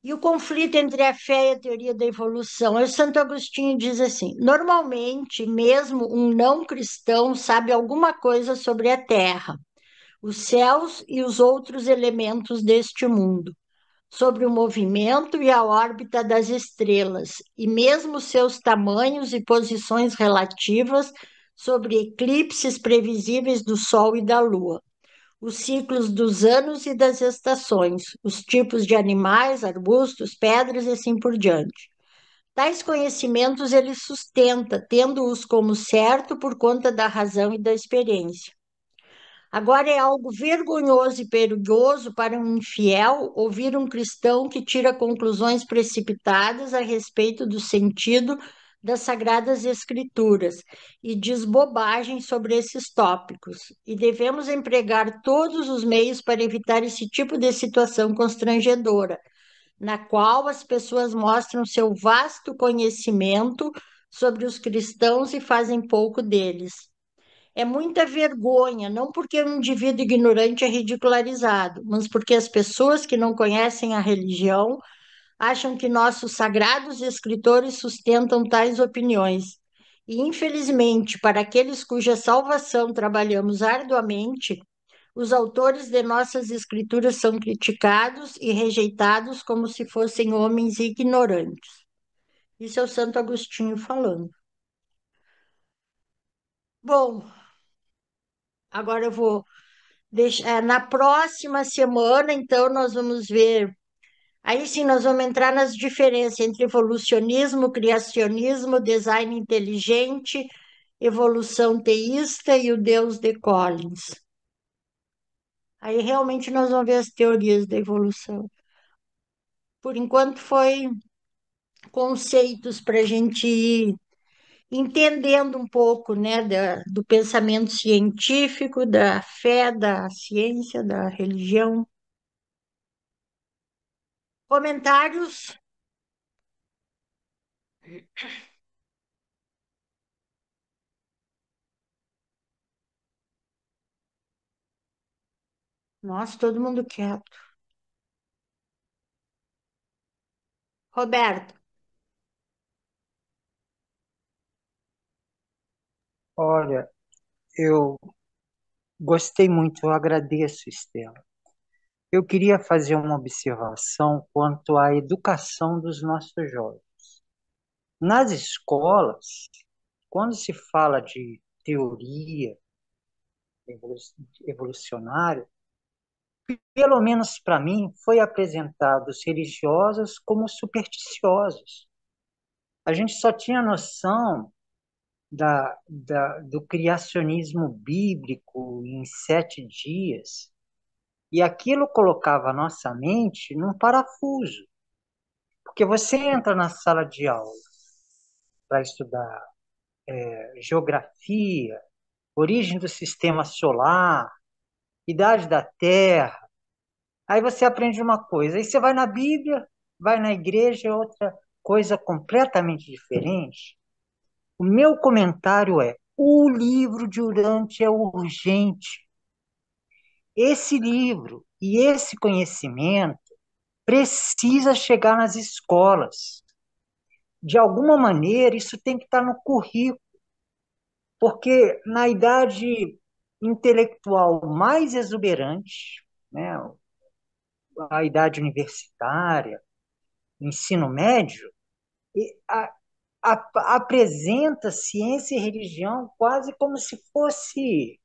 E o conflito entre a fé e a teoria da evolução. O Santo Agostinho diz assim: normalmente, mesmo um não cristão sabe alguma coisa sobre a Terra, os céus e os outros elementos deste mundo, sobre o movimento e a órbita das estrelas, e mesmo seus tamanhos e posições relativas sobre eclipses previsíveis do Sol e da Lua, os ciclos dos anos e das estações, os tipos de animais, arbustos, pedras e assim por diante. Tais conhecimentos ele sustenta, tendo-os como certo por conta da razão e da experiência. Agora é algo vergonhoso e perigoso para um infiel ouvir um cristão que tira conclusões precipitadas a respeito do sentido das Sagradas Escrituras e diz bobagem sobre esses tópicos. E devemos empregar todos os meios para evitar esse tipo de situação constrangedora, na qual as pessoas mostram seu vasto conhecimento sobre os cristãos e fazem pouco deles. É muita vergonha, não porque um indivíduo ignorante é ridicularizado, mas porque as pessoas que não conhecem a religião acham que nossos sagrados escritores sustentam tais opiniões. E, infelizmente, para aqueles cuja salvação trabalhamos arduamente, os autores de nossas escrituras são criticados e rejeitados como se fossem homens ignorantes. Isso é o Santo Agostinho falando. Bom, agora eu vou Na próxima semana, então, nós vamos ver. Aí sim, nós vamos entrar nas diferenças entre evolucionismo, criacionismo, design inteligente, evolução teísta e o Deus de Collins. Aí realmente nós vamos ver as teorias da evolução. Por enquanto, foi conceitos para a gente ir entendendo um pouco, né, do pensamento científico, da fé, da ciência, da religião. Comentários? Nossa, todo mundo quieto. Roberto, Olha, eu gostei muito, eu agradeço, Estela. Eu queria fazer uma observação quanto à educação dos nossos jovens. Nas escolas, quando se fala de teoria evolucionária, pelo menos para mim, foi apresentado os religiosos como supersticiosos. A gente só tinha noção do criacionismo bíblico em 7 dias, e aquilo colocava a nossa mente num parafuso, porque você entra na sala de aula para estudar geografia, origem do sistema solar, idade da Terra. Aí você aprende uma coisa, aí você vai na Bíblia, vai na igreja, é outra coisa completamente diferente. O meu comentário é: o livro de Urante é urgente. Esse livro e esse conhecimento precisa chegar nas escolas. De alguma maneira, isso tem que estar no currículo, porque na idade intelectual mais exuberante, né, a idade universitária, ensino médio, apresenta ciência e religião quase como se fosse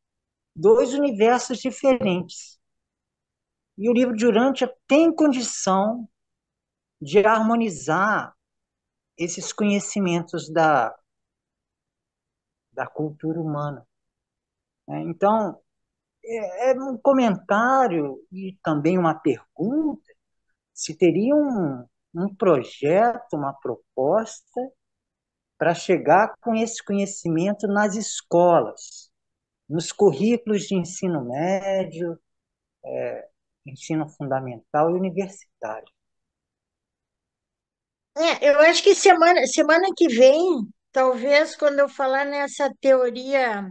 dois universos diferentes. E o livro de Urântia tem condição de harmonizar esses conhecimentos da cultura humana, né? Então, é um comentário e também uma pergunta se teria um projeto, uma proposta para chegar com esse conhecimento nas escolas, nos currículos de ensino médio, ensino fundamental e universitário. eu acho que semana que vem, talvez quando eu falar nessa teoria,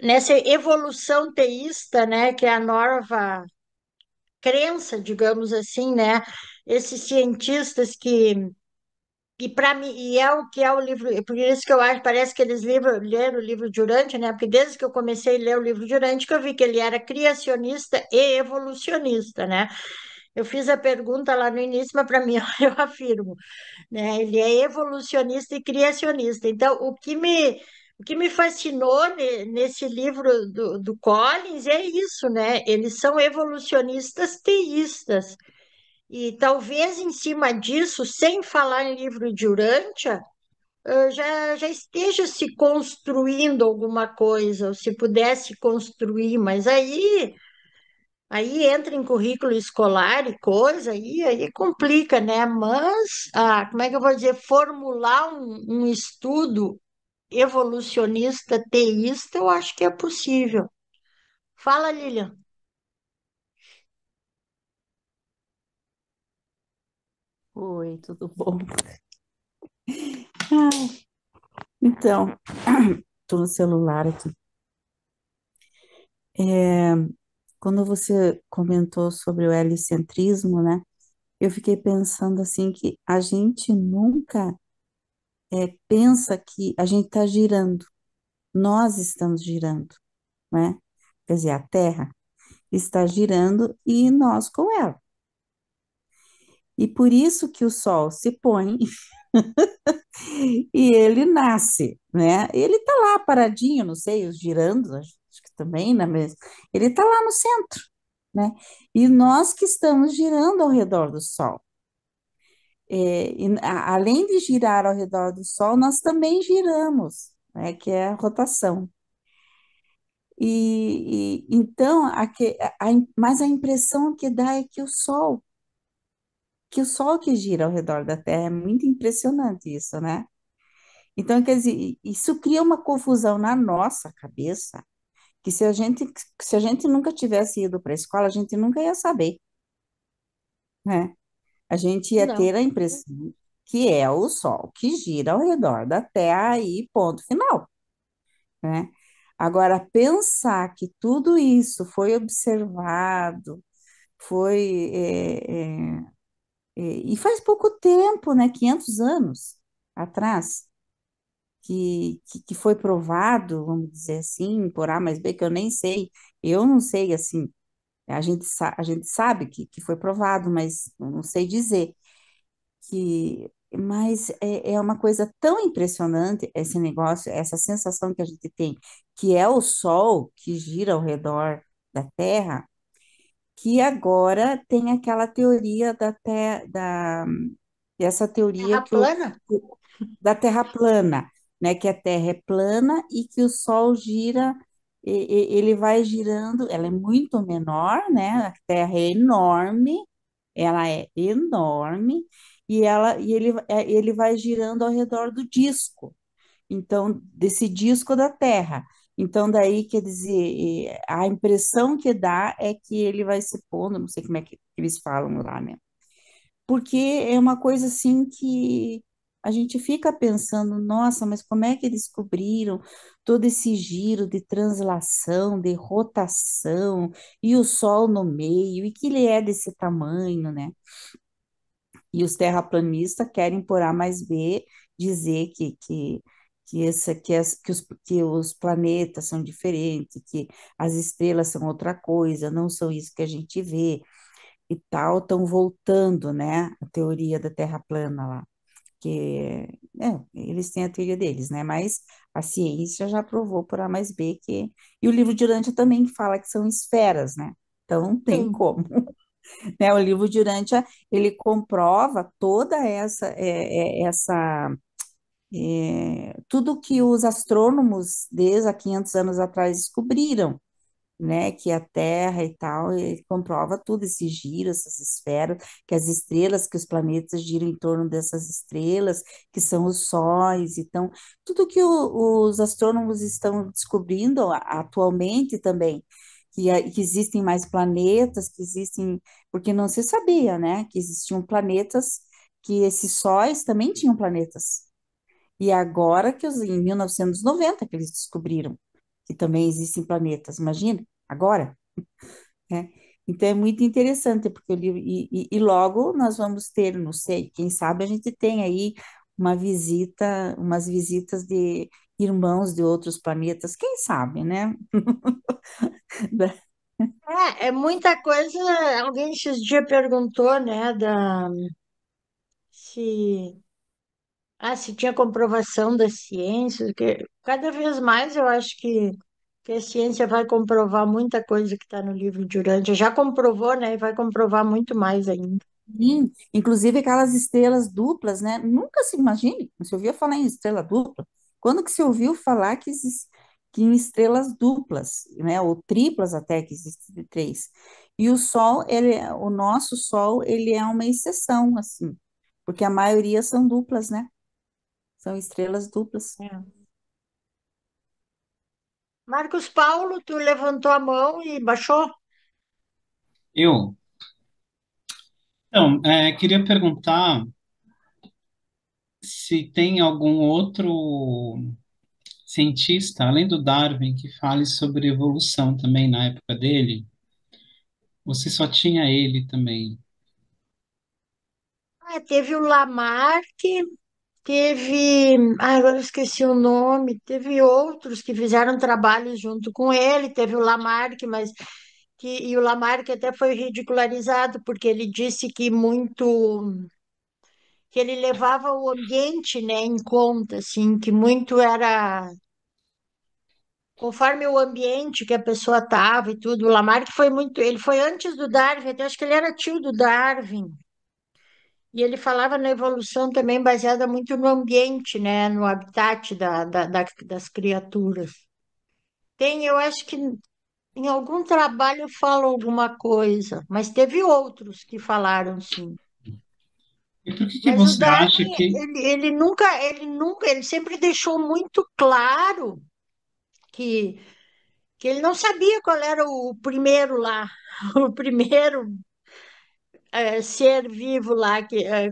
nessa evolução teísta, né, que é a nova crença, digamos assim, né, esses cientistas que para mim, e é o que é o livro, é por isso que eu acho, parece que eles leram o livro de Urântia, né? Porque desde que eu comecei a ler o livro de Urântia, que eu vi que ele era criacionista e evolucionista, né? Eu fiz a pergunta lá no início, mas para mim eu afirmo, né? Ele é evolucionista e criacionista. Então, o que me fascinou nesse livro do Collins é isso, né? Eles são evolucionistas teístas. E talvez em cima disso, sem falar em livro de Urântia, já esteja se construindo alguma coisa, ou se pudesse construir, mas aí entra em currículo escolar e coisa, aí complica, né? Mas, como é que eu vou dizer, formular um estudo evolucionista teísta, eu acho que é possível. Fala, Lilian. Oi, tudo bom? Ai, então, tô no celular aqui. É, quando você comentou sobre o helicentrismo, né? Eu fiquei pensando assim que a gente nunca pensa que a gente está girando, nós estamos girando, né? Quer dizer, a Terra está girando e nós com ela. E por isso que o Sol se põe e ele nasce, né? Ele tá lá paradinho, não sei, girando, acho que também, né? Ele está lá no centro, né? E nós que estamos girando ao redor do Sol. Além de girar ao redor do Sol, nós também giramos, né? Que é a rotação. Então, mas a impressão que dá é que o Sol que gira ao redor da Terra, é muito impressionante isso, né? Então, quer dizer, isso cria uma confusão na nossa cabeça, que se a gente nunca tivesse ido para a escola, a gente nunca ia saber, né? A gente ia Não. ter a impressão que é o Sol que gira ao redor da Terra e ponto final, né? Agora, pensar que tudo isso foi observado, foi, e faz pouco tempo, né? 500 anos atrás, que foi provado, vamos dizer assim, por A mais B, que eu nem sei, eu não sei, assim, a gente sabe que foi provado, mas eu não sei dizer mas é uma coisa tão impressionante esse negócio, essa sensação que a gente tem, que é o Sol que gira ao redor da Terra, que agora tem aquela teoria essa teoria Terra plana? da Terra plana, né? Que a Terra é plana e que o Sol gira, ele vai girando, ela é muito menor, né? A Terra é enorme, ela é enorme, ele vai girando ao redor do disco, então, desse disco da Terra. Então, daí, quer dizer, a impressão que dá é que ele vai se pondo, não sei como é que eles falam lá, né? Porque é uma coisa assim que a gente fica pensando, nossa, mas como é que descobriram todo esse giro de translação, de rotação, e o Sol no meio, e que ele é desse tamanho, né? E os terraplanistas querem por A mais B dizer que os planetas são diferentes, que as estrelas são outra coisa, não são isso que a gente vê e tal, estão voltando, né, a teoria da Terra plana lá, que eles têm a teoria deles, né, mas a ciência já provou por A mais B e o livro de Urântia também fala que são esferas, né, então não tem Sim. como, né, o livro de Urântia, ele comprova toda tudo que os astrônomos desde há 500 anos atrás descobriram, né, que a Terra e tal, ele comprova tudo, esse giro, essas esferas, que as estrelas, que os planetas giram em torno dessas estrelas, que são os sóis, então, tudo que os astrônomos estão descobrindo atualmente também, que existem mais planetas, que existem, porque não se sabia, né, que existiam planetas, que esses sóis também tinham planetas, e agora em 1990 que eles descobriram que também existem planetas, imagina, agora, né? Então é muito interessante, porque o livro, e logo nós vamos ter, não sei, quem sabe a gente tem aí umas visitas de irmãos de outros planetas, quem sabe, né? É muita coisa. Alguém esses dias perguntou, né, se, se tinha comprovação da ciência, que cada vez mais eu acho que a ciência vai comprovar muita coisa que está no livro de Urântia. Já comprovou, né, e vai comprovar muito mais ainda. Sim, inclusive aquelas estrelas duplas, né? Nunca se imagine, não se ouvia falar em estrela dupla. Quando que se ouviu falar que em estrelas duplas, né? Ou triplas até, que existem de três. E o Sol, o nosso Sol, ele é uma exceção, assim, porque a maioria são duplas, né? São estrelas duplas. É. Marcos Paulo, tu levantou a mão e baixou? Eu, então, queria perguntar se tem algum outro cientista, além do Darwin, que fale sobre evolução também na época dele, ou se só tinha ele também. Teve o Lamarck, teve. Agora eu esqueci o nome. Teve outros que fizeram trabalhos junto com ele. Teve o Lamarck, e o Lamarck até foi ridicularizado, porque ele disse que ele levava o ambiente, né, em conta, assim, que muito era. conforme o ambiente que a pessoa estava e tudo. O Lamarck foi muito, ele foi antes do Darwin, até acho que ele era tio do Darwin. E ele falava na evolução também baseada muito no ambiente, né, no habitat das criaturas. Tem, eu acho que em algum trabalho fala alguma coisa, mas teve outros que falaram sim. E por que Mas o você Darwin, acha que... ele sempre deixou muito claro que, que ele não sabia qual era o primeiro lá, o primeiro ser vivo lá,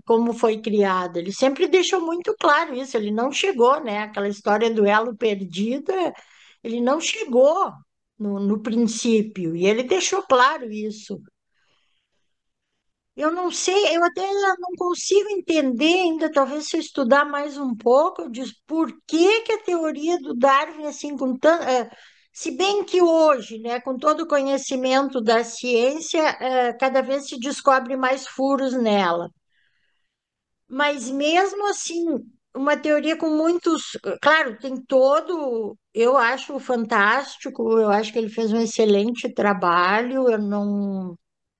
como foi criado. Ele sempre deixou muito claro isso, ele não chegou, né? Aquela história do elo perdida, ele não chegou no princípio, e ele deixou claro isso. Eu não sei, eu até não consigo entender ainda, talvez se eu estudar mais um pouco, eu diz por que que a teoria do Darwin, assim, se bem que hoje, né, com todo o conhecimento da ciência, cada vez se descobre mais furos nela. Mas mesmo assim, uma teoria com muitos. Claro, tem todo. Eu acho fantástico, eu acho que ele fez um excelente trabalho, eu não.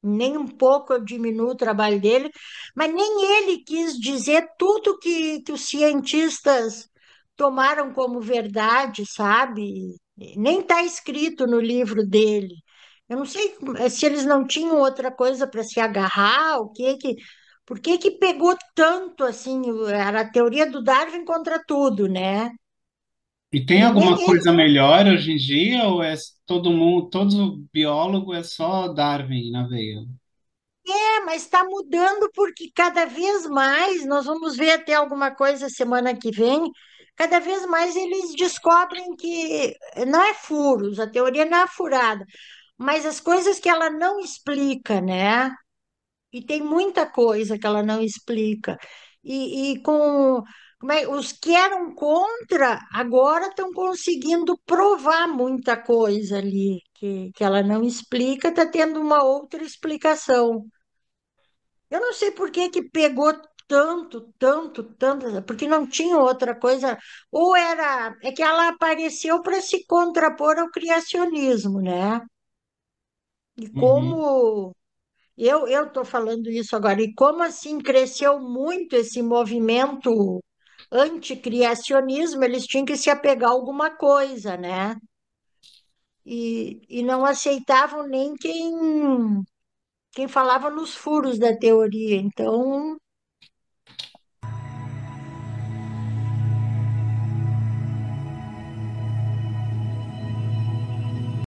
Nem um pouco eu diminuo o trabalho dele, mas nem ele quis dizer tudo que os cientistas tomaram como verdade, sabe? Nem está escrito no livro dele. Eu não sei se eles não tinham outra coisa para se agarrar, o que que. Por que que pegou tanto assim? Era a teoria do Darwin contra tudo, né? E tem Nem alguma ele. coisa melhor hoje em dia, ou é todo mundo, todo biólogo é só Darwin na veia? Mas está mudando porque cada vez mais, nós vamos ver até alguma coisa semana que vem, cada vez mais eles descobrem que não é furos, a teoria não é furada, mas as coisas que ela não explica, né? E tem muita coisa que ela não explica. E com os que eram contra agora estão conseguindo provar muita coisa ali que ela não explica, está tendo uma outra explicação. Eu não sei por que que pegou tanto, tanto, tanto, porque não tinha outra coisa. Ou era, é que ela apareceu para se contrapor ao criacionismo, né? E Uhum. como eu estou falando isso agora, e como assim cresceu muito esse movimento anticriacionismo, eles tinham que se apegar a alguma coisa, né? E não aceitavam nem quem falava nos furos da teoria. Então,